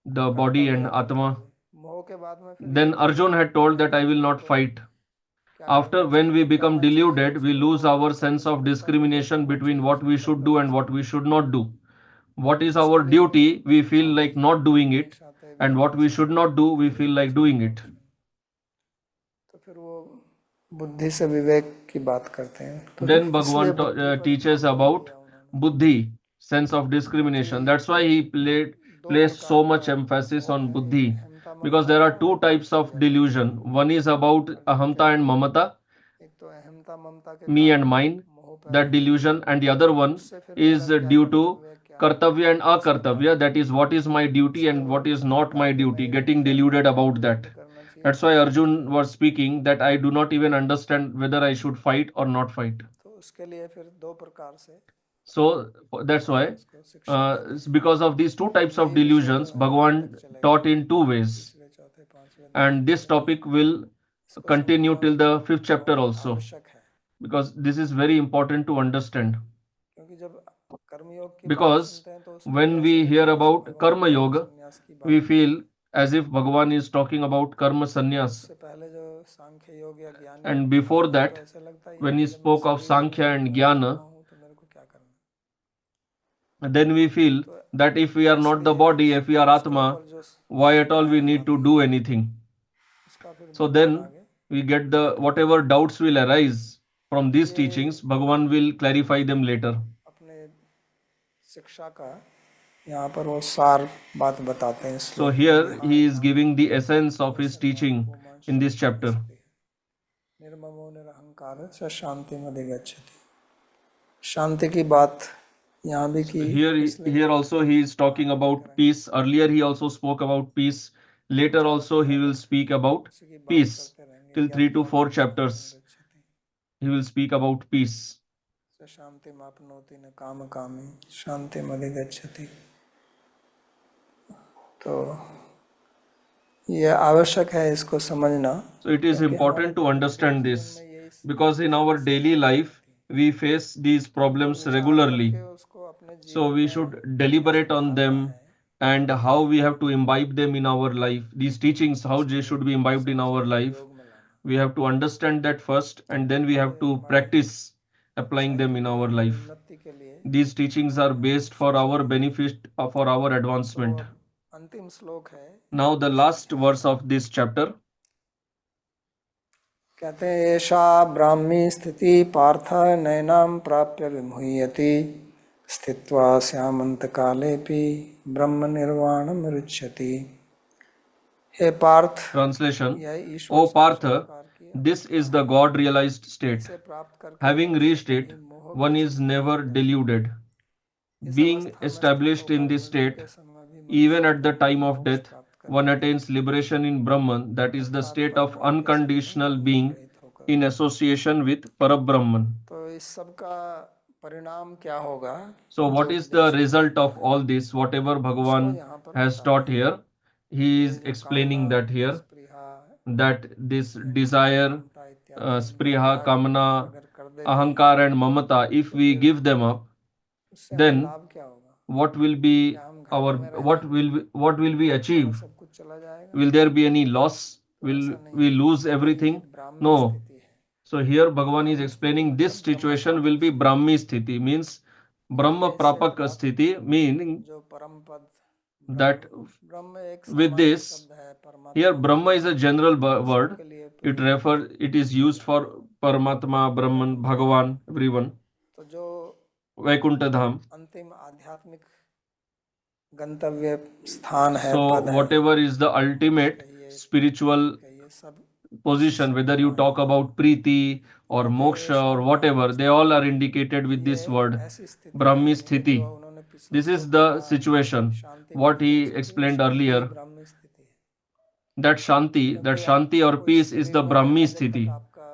the body and Atma. मोह के बाद में फिर Then Arjun had told that I will not fight. After, when we become deluded, we lose our sense of discrimination between what we should do and what we should not do. What is our duty, we feel like not doing it, and what we should not do, we feel like doing it. तो फिर वो बुद्धि से विवेक की बात करते हैं तो Then Bhagavan teaches about buddhi, sense of discrimination. That's why he placed so much emphasis on buddhi, because there are two types of delusion. One is about ahamta and mamata, एक तो अहमता ममता के me and mine, that delusion, and the other one is due to kartavya and akartavya, that is what is my duty and what is not my duty, getting deluded about that. That's why Arjun was speaking that I do not even understand whether I should fight or not fight. तो उसके लिए फिर दो प्रकार से So that's why, because of these two types of delusions, Bhagavan taught in two ways. चौथे पांचवें And this topic will continue till the 5th chapter also, आवश्यक है because this is very important to understand. क्योंकि जब कर्मयोग की Because when we hear about Karma Yoga, संन्यास की we feel as if Bhagavan is talking about Karma Sannyas. से पहले जो सांख्य योग या ज्ञान And before that, ऐसा लगता है when he spoke of Sankhya and Jnana, तो मेरे को क्या करना then we feel that if we are not the body, if we are Atma, why at all we need to do anything? इसका फिर So then we get the whatever doubts will arise from these teachings, Bhagavan will clarify them later. अपने शिक्षा का यहाँ पर वो सार बात बताते हैं So here he is giving the essence of his teaching in this chapter. निर्ममो निरहंकार स शांति मधिगच्छति शांति की बात यहाँ भी की Here also he is talking about peace. Earlier he also spoke about peace. Later also he will speak about peace. Till 3 to 4 chapters he will speak about peace. स शांति मापनोति न काम कामी शांति मधिगच्छति तो ये आवश्यक है इसको समझना So it is important to understand this, because in our daily life we face these problems regularly. उसको अपने So we should deliberate on them and how we have to imbibe them in our life. These teachings, how they should be imbibed in our life. We have to understand that first, and then we have to practice applying them in our life. These teachings are based for our benefit, for our advancement. अंतिम श्लोक है, Now, the last verse of this chapter. कहते हैं एषा ब्राह्मी स्थिति पार्थ नैनाम प्राप्य विमुह्यति स्थित्वा श्यामंत कालेपि ब्रह्म निर्वाणम रुच्यति। हे Partha, Translation: यह ईश्वर O से Partha, साक्षात्कार किया, this is the God realized state. इसे प्राप्त करके Having reached it, मोह one is never deluded. Being established in this state, even at the time of death, one attains liberation in Brahman, that is the state of unconditional being in association with Parabrahman. तो इस सब का परिणाम क्या होगा? So, what is the result of all this? Whatever Bhagavan has taught here, he is explaining that here, that this desire, spriha, kamana, ahankar, and mamata, if we give them up, then लाभ क्या होगा? what will be our what will we achieve? सब कुछ चला जाएगा। Will there be any loss? Will we lose everything? No. So here Bhagavan is explaining this situation will be Brahmi Sthiti, means Brahma Prapak Sthiti, meaning जो परम पद that ब्रह्म एक with this, शब्द है, परमात्मा here Brahma is a general word. के लिए It is used for Paramatma, Brahman, Bhagavan, everyone. तो जो Vaikuntha Dham. अंतिम आध्यात्मिक गंतव्य स्थान है, So पद है, whatever is the ultimate spiritual ये सब position, whether you talk about Preeti or Moksha or whatever, they all are indicated with this word, ऐसी स्थिति Brahmi Sthiti. उन्होंने पिछले This is the situation, what he explained earlier, Brahmi स्थिति है। that Shanti or peace is the Brahmi Sthiti. आपका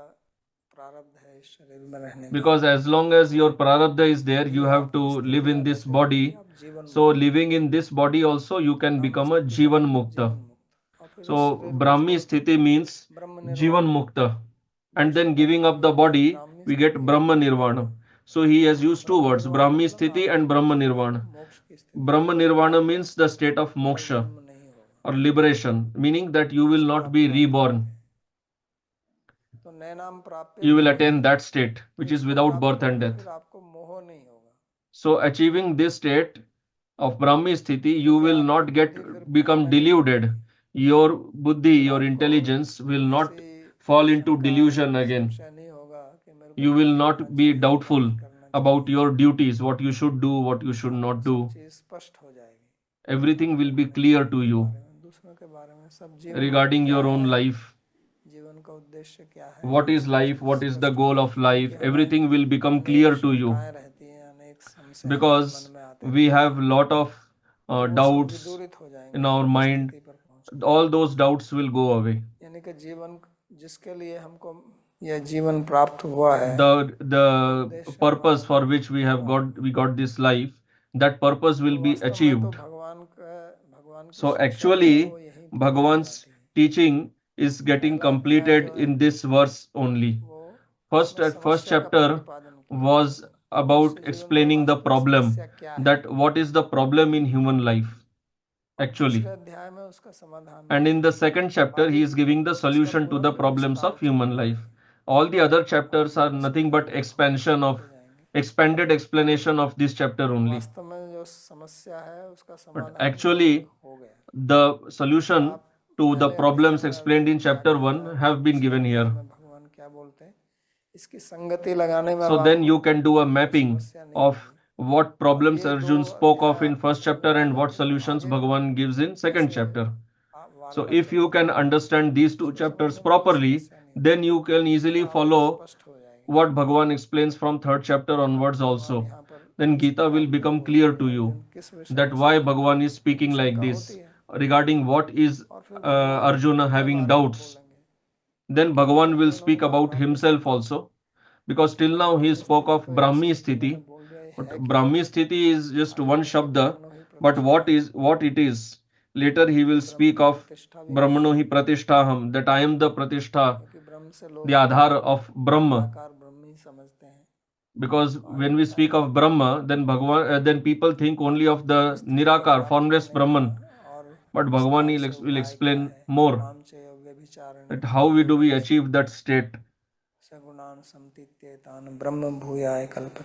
प्रारब्ध है इस शरीर में रहने का, Because as long as your prarabdha is there, you have to live in this body. So living in this body also, you can become a Jivan Mukta. So Brahmi Sthiti means Jivan Mukta. And then giving up the body, we get Brahma Nirvana. So he has used two words, Brahmi Sthiti and Brahma Nirvana. मोक्ष की स्थिति Brahma Nirvana means the state of moksha नहीं होगा। or liberation, meaning that you will not be reborn. तो नैनाम प्राप्य You will attain that state, which is without birth and death. फिर आपको मोह नहीं होगा। So achieving this state of Brahmi Sthiti, you will not become deluded. Your buddhi, your intelligence will not fall into delusion again. संशय नहीं होगा कि मेरे को You will not be doubtful about your duties, what you should do, what you should not do. चीज स्पष्ट हो जाएगी, Everything will be clear to you दूसरों के बारे में सब जीवन regarding your own life. जीवन का उद्देश्य क्या है, What is life? What is the goal of life? Everything will become clear to you रहती है, अनेक संशय because मन में आते we have lot of doubts दूरित हो जाएंगे, in our mind. स्थिति पर पहुंच। All those doubts will go away. यानी कि जीवन जिसके लिए हमको यह जीवन प्राप्त हुआ है, The purpose for which we got this life, that purpose will be वास्तव में तो achieved. भगवान की So actually, Bhagavan's teaching is getting completed in this verse only. First chapter was about explaining the problem, that what is the problem in human life actually. दूसरे अध्याय में उसका समाधान And in the second chapter, he is giving the solution to the problems of human life. All the other chapters are nothing but expanded explanation of this chapter only. वास्तव में जो समस्या है उसका But समाधान actually, हो गया। the solution to the problems explained in chapter 1 have been given here. भगवान क्या बोलते हैं, इसकी संगति लगाने में So then you can do a mapping of what problems Arjun spoke of in first chapter and what solutions Bhagavan gives in second chapter. So if you can understand these two chapters properly, then you can easily follow what Bhagavan explains from third chapter onwards also. Then Gita will become clear to you that why Bhagavan is speaking like this, regarding what is Arjuna having doubts. Then Bhagavan will speak about himself also, because till now he spoke of Brahmi Sthiti. But Brahmi Sthiti is just one shabda, but what it is? Later he will speak of Brahmano hi pratisthaham, that I am the pratishtha, कि ब्रह्म से लोग the Aadhar of Brahma. आकार ब्रह्म ही समझते हैं। Because when we speak of Brahma, then then people think only of the Nirakar, formless Brahman. और But किस Bhagavan नाम से will उपाय क्या explain है, more माम च व्यभिचारिणी that how we do we achieve that state. सगुणान समतीत्येतान ब्रह्म भूयाय कल्पते।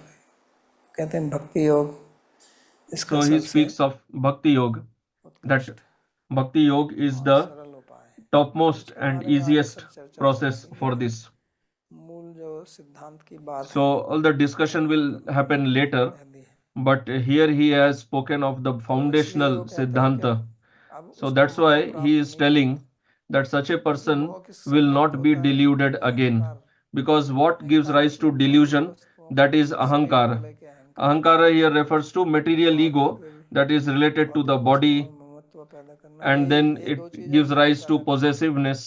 कहते हैं भक्ति योग इसका So he सबसे speaks of Bhakti Yoga, that उत्कृष्ट Bhakti Yoga is और the सरल उपाय है। topmost उसके and बारे में आगे easiest सब चर्चा process चलेगी, for लेकिन this. मूल जो सिद्धांत की बात So है all the discussion will happen later, कह दी है। but here he has spoken of the तो इसलिए foundational वो कहते हैं कि Siddhanta. अब So उसको that's मोह why he प्राप्त is नहीं होगा, telling that such a क्योंकि person मोह किससे will प्राप्त not be होता है? deluded again. अहंकार। Because what gives अहंकार rise to मतलब भौतिक delusion? वस्तुओं That is शरीर को Ahankara. लेके अहंकार Ahankara here refers to material और ego फिर that is related to the भौतिक body, वस्तुओं में ममत्व पैदा करना, and यही then ये it दो चीजें gives मोह rise to पैदा करती हैं। possessiveness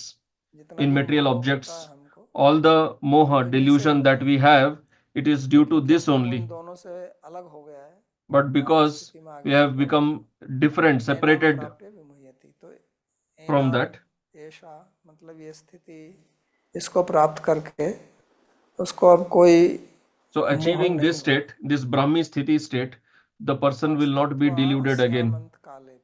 जितना in भी material मोह होता objects. है हमको, All the moha, वो इन्हीं से delusion होता that है, we have, it is due to लेकिन this क्योंकि हम only. उन दोनों से अलग हो गया है, But ज्ञान because स्थिति में आ we गया है, have तो become different, एनाम separated प्राप्य विमुह्यति, तो from एनाम that, ऐसा मतलब ये स्थिति, इसको प्राप्त करके उसको अब कोई so मोह achieving नहीं this state, this Brahmi Sthiti state, the person और will not be स्थित्वा deluded again. अस्यामंत काले भी।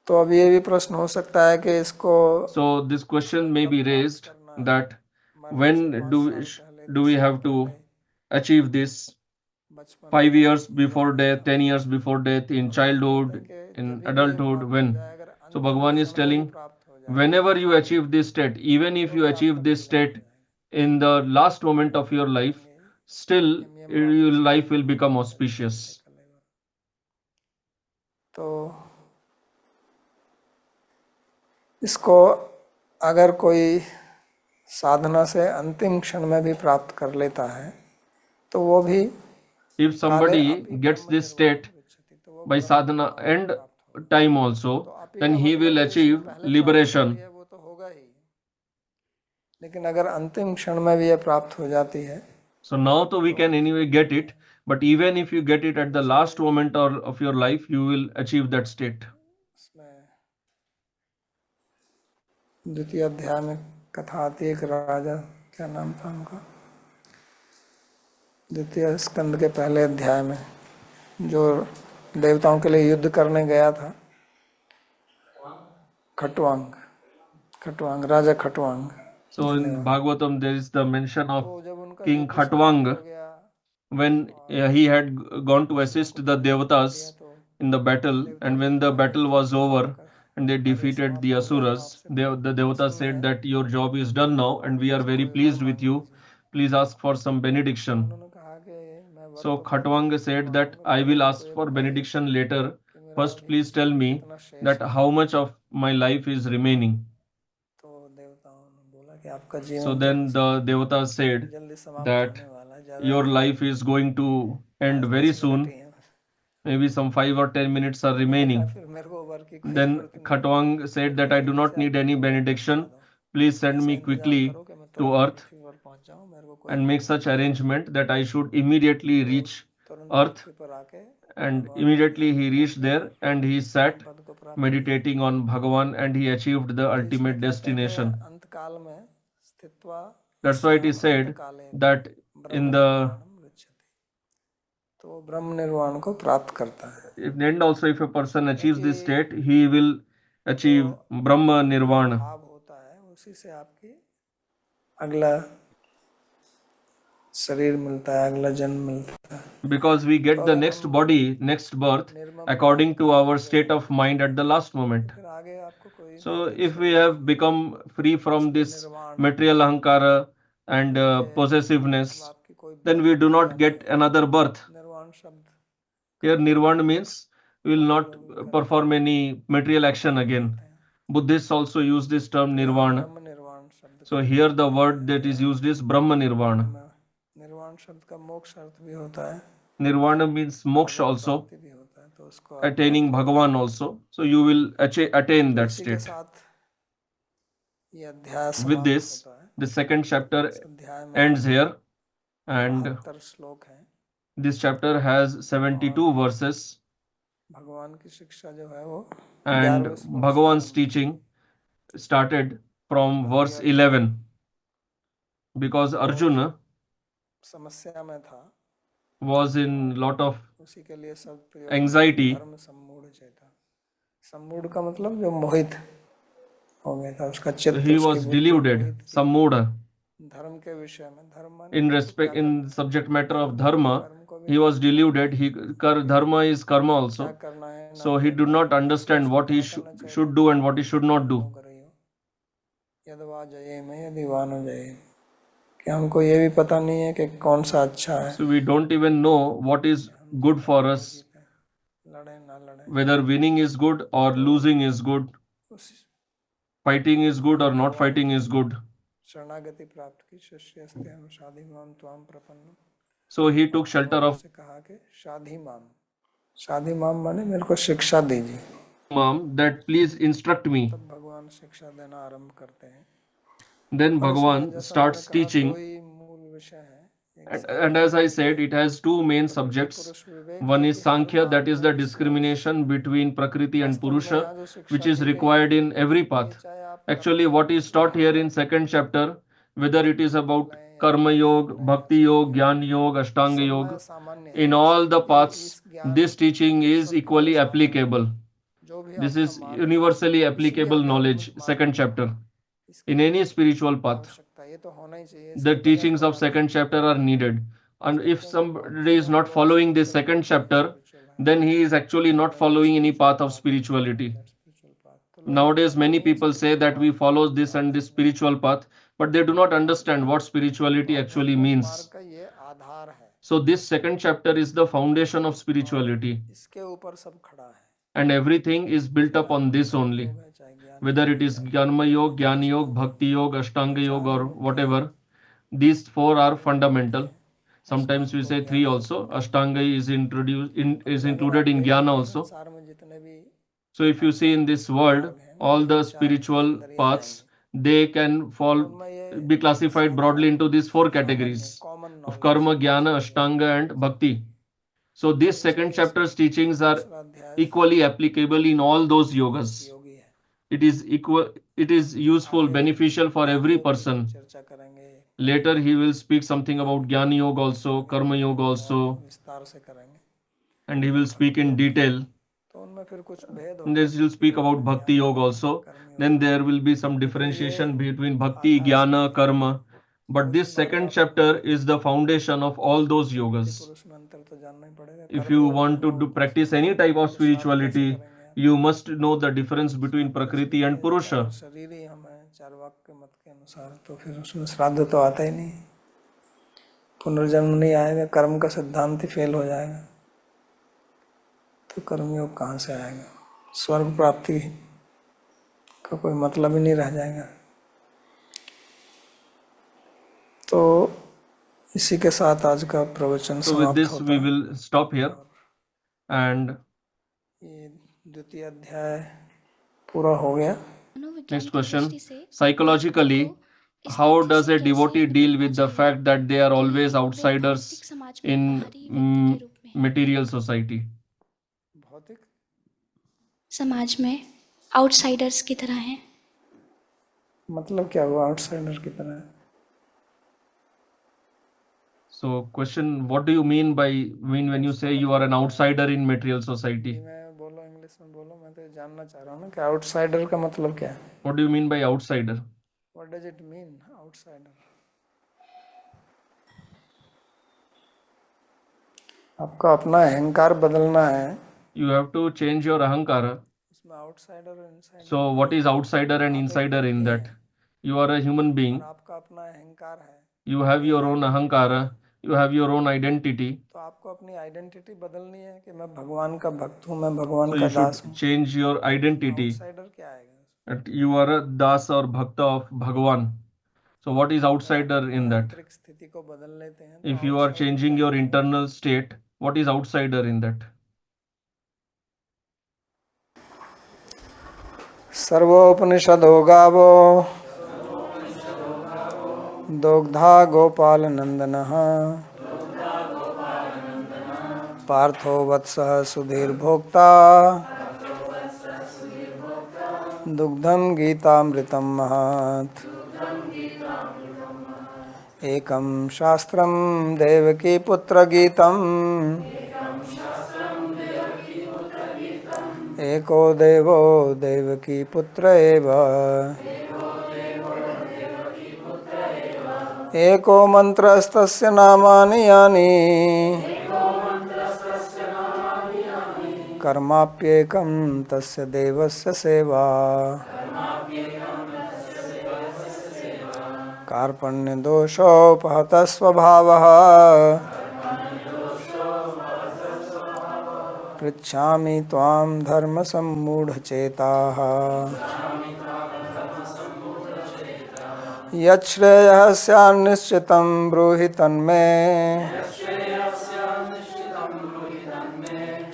तो अब ये भी प्रश्न हो सकता है कि इसको So this question may कब be प्राप्त raised करना है, that मरने से when 5 do साल पहले, do 10 we साल have to पहले, achieve this? बचपन 5 में, years before death, युवावस्था 10 में। years before death, in तो भगवान कहते childhood, हैं कि in जब भी ये adulthood, प्राप्त हो when? जाए, अगर So अंतिम Bhagavan is क्षण में भी telling, प्राप्त हो जाए whenever you achieve this state, even if तो you भी achieve आपका this कल्याण हो state जाएगा। in the last moment of your फिर life, कहेंगे still यम यम your वापस life will भगवान become करें auspicious. कलेवर। तो इसको अगर कोई साधना से अंतिम क्षण में भी प्राप्त कर लेता है तो वो भी If काले somebody अपि gets ब्रह्म this निर्वाणम state गच्छति, तो वो by ब्रह्म sadhana निर्वाण को and प्राप्त होगा। time तो also, अपि then का he will मतलब है इसने achieve पहले प्राप्त कर liberation. लिया, वो तो होगा ही, लेकिन अगर अंतिम क्षण में भी ये प्राप्त हो जाती है So now तो we can anyway get it, but even if you get it at the last जैसे moment or of your life, you will achieve that state. इसमें द्वितीय अध्याय में कथा आती है, एक राजा, क्या नाम था उनका, द्वितीय स्कंद के पहले अध्याय में, जो देवताओं के लिए युद्ध करने गया था, खटवांग, खटवांग, राजा Khatvanga. So in Bhagavatam there is the mention of तो जब उनका King युद्ध समाप्त Khatwang हो गया when he had gone to घोषणा assist को the पराजित कर devatas दिया, तो in the battle, देवता and when कहते the हैं कि battle was युद्ध over आपका and they कार्य defeated the समाप्त हो गया, asuras, आपसे the devatas प्रसन्न said है, that your job is done now और and we are मुझसे very कोई वर pleased with मांग you. लीजिए। Please ask for some तो benediction. उन्होंने कहा कि मैं वर So तो फिर Khatwang said that मांगूंगा, I पहले will मेरे को ask ये for बताइए benediction later. कि मेरा First, अभी please tell me कितना शेष that है। how much of my life is remaining. तो देवताओं ने बोला कि आपका So जीवन तो then the devatas said जल्दी समाप्त that होने वाला है, ज्यादा your नहीं life है, is going to end 5-10 very minute soon. ही है। Maybe some 5 or 10 minutes are उन्होंने कहा remaining. फिर मेरे को वर की कोई Then जरूरत नहीं है, Khatwang said मेरे that को I do जल्दी not से आप need any पृथ्वी पर benediction. पहुंचा दो, Please send ऐसा me इंतजाम quickly करो कि मैं to तुरंत earth पृथ्वी पर पहुंच जाऊं, मेरे को कोई and वर make नहीं such चाहिए। arrangement that I should immediately तो reach तुरंत earth. पृथ्वी पर आके And भगवान के immediately ध्यान he में बैठ reached के there and he परम sat पद को प्राप्त किया। meditating on Bhagavan and he achieved the तो इसलिए ultimate कहते हैं कि destination. अंत काल में स्थित्वा That's why it is अस्याम अंत said काले that ब्रह्म in the निर्वाणम गच्छति, तो ब्रह्म निर्वाण को प्राप्त करता है। end also, if a person achieves this क्योंकि state, he will जो achieve Brahma अपना Nirvana. भाव होता है उसी से आपकी अगला शरीर मिलता है, अगला जन्म मिलता है। Because we तो get the अगर next हम body, next birth, निर्मम according to निरंकार our हो state गए of mind at the last तो moment. फिर आगे आपको कोई So भौतिक if we शरीर have नहीं become मिलेगा, free from इसलिए this निर्वाण, material ahankara and यानी कि possessiveness, अब आपकी कोई then we भौतिक do क्रिया not नहीं get होगी। another birth. निर्वाण शब्द Here करके nirvana means we will Hari not लोग भी करते perform हैं, any material संत action भी again. करते हैं। Buddhists also use this term तो यहाँ nirvana. ब्रह्म निर्वाण शब्द So का here प्रयोग the किया word है। that is used is Brahma Nirvana. निर्वाण शब्द का मोक्ष अर्थ भी होता है, Nirvana means moksha भगवत also, प्राप्ति भी होता है, तो उसको आप attaining प्राप्त कर Bhagavan लेंगे। also. So you will attain तो that इसी के state. साथ ये अध्याय With समाप्त this, होता है। the second chapter इस अध्याय ends में here, and 72 श्लोक हैं। this chapter has 72 verses, भगवान की शिक्षा जो है वो and 11वें श्लोक से Bhagavan's आरंभ होती teaching है। started from क्योंकि verse अर्जुन 11, because को Arjuna समस्या में था, was in lot of उसी के लिए सब प्रयोग anxiety. धर्म सम्मूढ़ चेता। सम्मूढ़ का मतलब जो मोहित हो गया था, उसका चित्त, He उसकी was बुद्धि deluded, मोहित थी sammudha. धर्म के विषय में। धर्म माने In मेरे को क्या respect, in करना है, subject matter of कर्म, dharma, कर्म को भी he was नहीं जानता, deluded. Dharma is karma क्या also. करना है ना So he क्या did not त्यागना है, इसलिए understand उसको what he क्या करना चाहिए should था, do and what he should not do. कर्मो करियो यद वा जये में यदि वा न जये। कि हमको ये भी पता नहीं है कि कौन सा अच्छा है, So we don't even know what is हम good जीते for ना us, जीते, लड़े ना लड़े। whether winning is good or तो losing is good, उस fighting is good or not भगवान fighting की is good. शरणागति प्राप्त की, शिष्यस्ते हम शादी माम त्वाम प्रपन्न। So he took shelter और of उससे कहा कि शादी माम, शादी माम माने मेरे को शिक्षा दीजिए। mom that please instruct me. तब भगवान शिक्षा देना आरंभ करते हैं। Then और उसमें Bhagavan जैसा मैंने starts कहा, दो teaching. ही मूल विषय हैं। एक And सांख्य as I योग है, said, it has two main प्रकृति subjects. पुरुष विवेक, One जो is कि हर Sankhya, मार्ग that is में the इसकी आवश्यकता discrimination है। between Prakriti and वास्तव में Purusha, यहाँ जो which शिक्षा is दी गई required in every ये path. चाहे आप Actually, कर्म what योग is taught here Bhavna in second chapter, whether it is about लें या Karma ज्ञान Yoga, लें या Bhakti Yoga, सांख्य योग, Jnana Yoga, Ashtanga सब में Yoga, सामान्य in है। all the ये paths, इस ज्ञान this teaching is सबके लिए equally सामान्य है। applicable. जो भी This आपका is मार्ग है, universally किसी भी applicable knowledge, आध्यात्मिक मार्ग second में chapter, इसकी in any spiritual path. आवश्यकता, ये तो होना ही चाहिए, The इसके बगैर teachings of होगा भी second नहीं। chapter are needed. And if क्योंकि somebody भक्ति is में not बहुत following this स्पिरिचुअल second बातें हैं, chapter, स्पिरिचुअल है, then he is actually not ज्यादा following any spiritual path of बातें हैं, spirituality. स्पिरिचुअल बात तो लोग Nowadays, मानते many नहीं है, people say spiritual that we बात का follow this and this आध्यात्मिक मार्ग। spiritual path, but they do not understand what spirituality तो actually आध्यात्मिक मार्ग means. का ये आधार है So, this second chapter is the foundation of और spirituality, इसके ऊपर सब खड़ा है। and everything is built चाहे upon आपका this कर्म only. योग है, चाहे ज्ञान Whether योग it है, is चाहे Karma भक्ति योग Yoga, है, चाहे Jnana Yoga, सांख्य Bhakti योग, Yoga, ये Ashtanga चार Yoga, ही or मुख्य whatever, these four are योग होते fundamental. हैं। Sometimes we इसको say three ज्ञान योग also. भी कहते हैं। Ashtanga is introduced is क्योंकि अगर आप included in Jnana देखेंगे also. संसार में जितने भी So if you see in this आध्यात्मिक world, मार्ग हैं, all उनमें ये the चार spiritual केंद्रियां paths, आएंगी। they can तो fall, उनमें ये be classified broadly साधारण into these four सामान्य categories common of knowledge karma, jnana, समझ में ashtanga, आना and चाहिए। bhakti. So तो this second इसमें जैसे chapter's teachings are दूसरा अध्याय equally applicable in all those भक्ति yogas. योगी है। It is equal, it is useful, आगे beneficial for ज्ञान every योग की भी person. चर्चा करेंगे, कर्म Later योग he की, will speak something ज्ञान about की, Jnana Yoga also, आगे Karma Yoga करेंगे और also, विस्तार से करेंगे। and he और will speak भक्ति in योग की detail. तो उनमें फिर कुछ भेद And होगा, then he'll भक्ति speak योग about में, Bhakti ज्ञान योग Yoga में, also. कर्म योग Then में। there will be some लेकिन ये differentiation between Bhakti, आधार Jnana, स्तंभ है। Karma. But बहुत ही this bar second bar chapter दोहराते is हैं। the foundation of all those भक्ति yogas. पुरुष में अंतर तो जानना ही पड़ेगा। If कर्म you योग want to जानना do ऊपर से, practice any type of कि साथ कैसे spirituality, करेंगे आप, you must know the difference between साथ कैसे Prakriti and करेंगे। कि अगर Purusha. शरीर ही हम हैं चार्वाक के मत के अनुसार, तो फिर उसमें श्राद्ध तो आता ही नहीं, पुनर्जन्म नहीं आएगा, कर्म का सिद्धांत ही फेल हो जाएगा, तो कर्मयोग कहाँ से आएगा, स्वर्ग प्राप्ति का कोई मतलब ही नहीं रह जाएगा। तो इसी के साथ आज का प्रवचन So with समाप्त this होता we है। will stop here, and ये द्वितीय अध्याय पूरा हो गया। next question, psychologically, how does a devotee deal with the fact that they are always outsiders in material society? भौतिक समाज में आउटसाइडर्स की तरह हैं। मतलब क्या हुआ आउटसाइडर की तरह? So question, what do you mean when you say you are an outsider in material society? मैं बोलो, इंग्लिश में बोलो, मैं तो जानना चाह रहा हूँ ना कि आउटसाइडर का मतलब क्या है। What do you mean by outsider? What does it mean, outsider? आपका अपना अहंकार बदलना है। You have to change your ahankara. इसमें आउटसाइडर और insider, So what is outsider and insider in that? You are a human being. और आपका अपना अहंकार है, You have your own ahankara. You have your own identity. तो आपको अपनी आइडेंटिटी बदलनी है कि मैं भगवान का भक्त हूँ, मैं भगवान So का you should दास हूँ। change your identity. आउटसाइडर क्या आएगा? That you are a das or bhakta of Bhagwan. So what is outsider in that? आंतरिक स्थिति को बदल लेते हैं तो If you are outsider changing क्या your कहलाएगा? internal state, what is outsider in that? सर्वोपनिषदो गावो दोग्धा गोपाल नंदनः पार्थो वत्सः सुधीर भोक्ता दुग्धम गीतामृतम महत्। एकं शास्त्रं देवकी पुत्र गीतम् एको देवो देवकी पुत्र एव एको मंत्रस्तस्य नामानि यानि कर्माप्येकं तस्य देवस्य सेवा कार्पण्यदोषोपहतः स्वभावः पृच्छामि त्वां धर्मसम्मूढचेताः यच्छ्रेयः स्यान्निश्चितं ब्रूहि तन्मे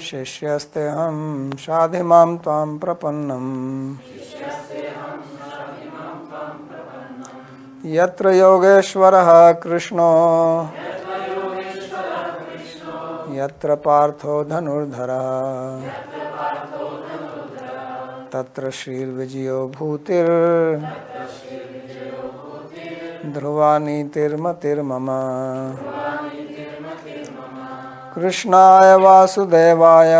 शिष्यस्तेऽहं शाधि मां त्वां प्रपन्नम् यत्र योगेश्वरः कृष्णो यत्र पार्थो धनुर्धरः तत्र श्रीर्विजयो भूतिर् ध्रुवा नीतिर्मतिर्मम कृष्णाय वासुदेवाय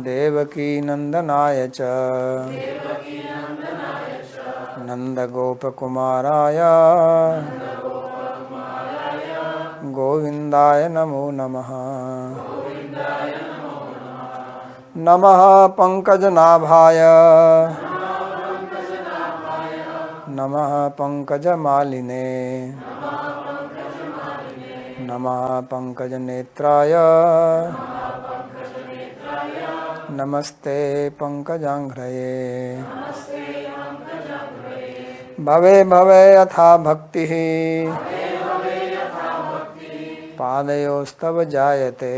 देवकी नंदनाय च नंदगोपकुमाराय गोविन्दाय नमो नमः नमः पंकजनाभाय नमः पंकजमालिने नमः पंकजनेत्राय नमस्ते पंकजांघ्रये भवे भवे यथा भक्तिः पादयोस्तव जायते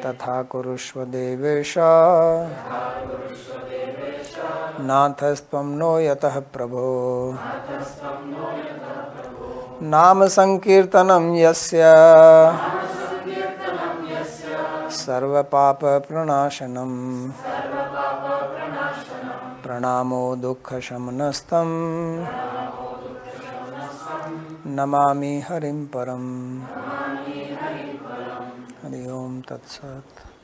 तथा कुरुष्व देवेश नाथस्त्वं नो यतः प्रभो नाम संकीर्तनं यस्य सर्वपापप्रणाशनं प्रणामो दुःखशमनस्तं नमामि हरिं परम् हरि ओम तत्सत्।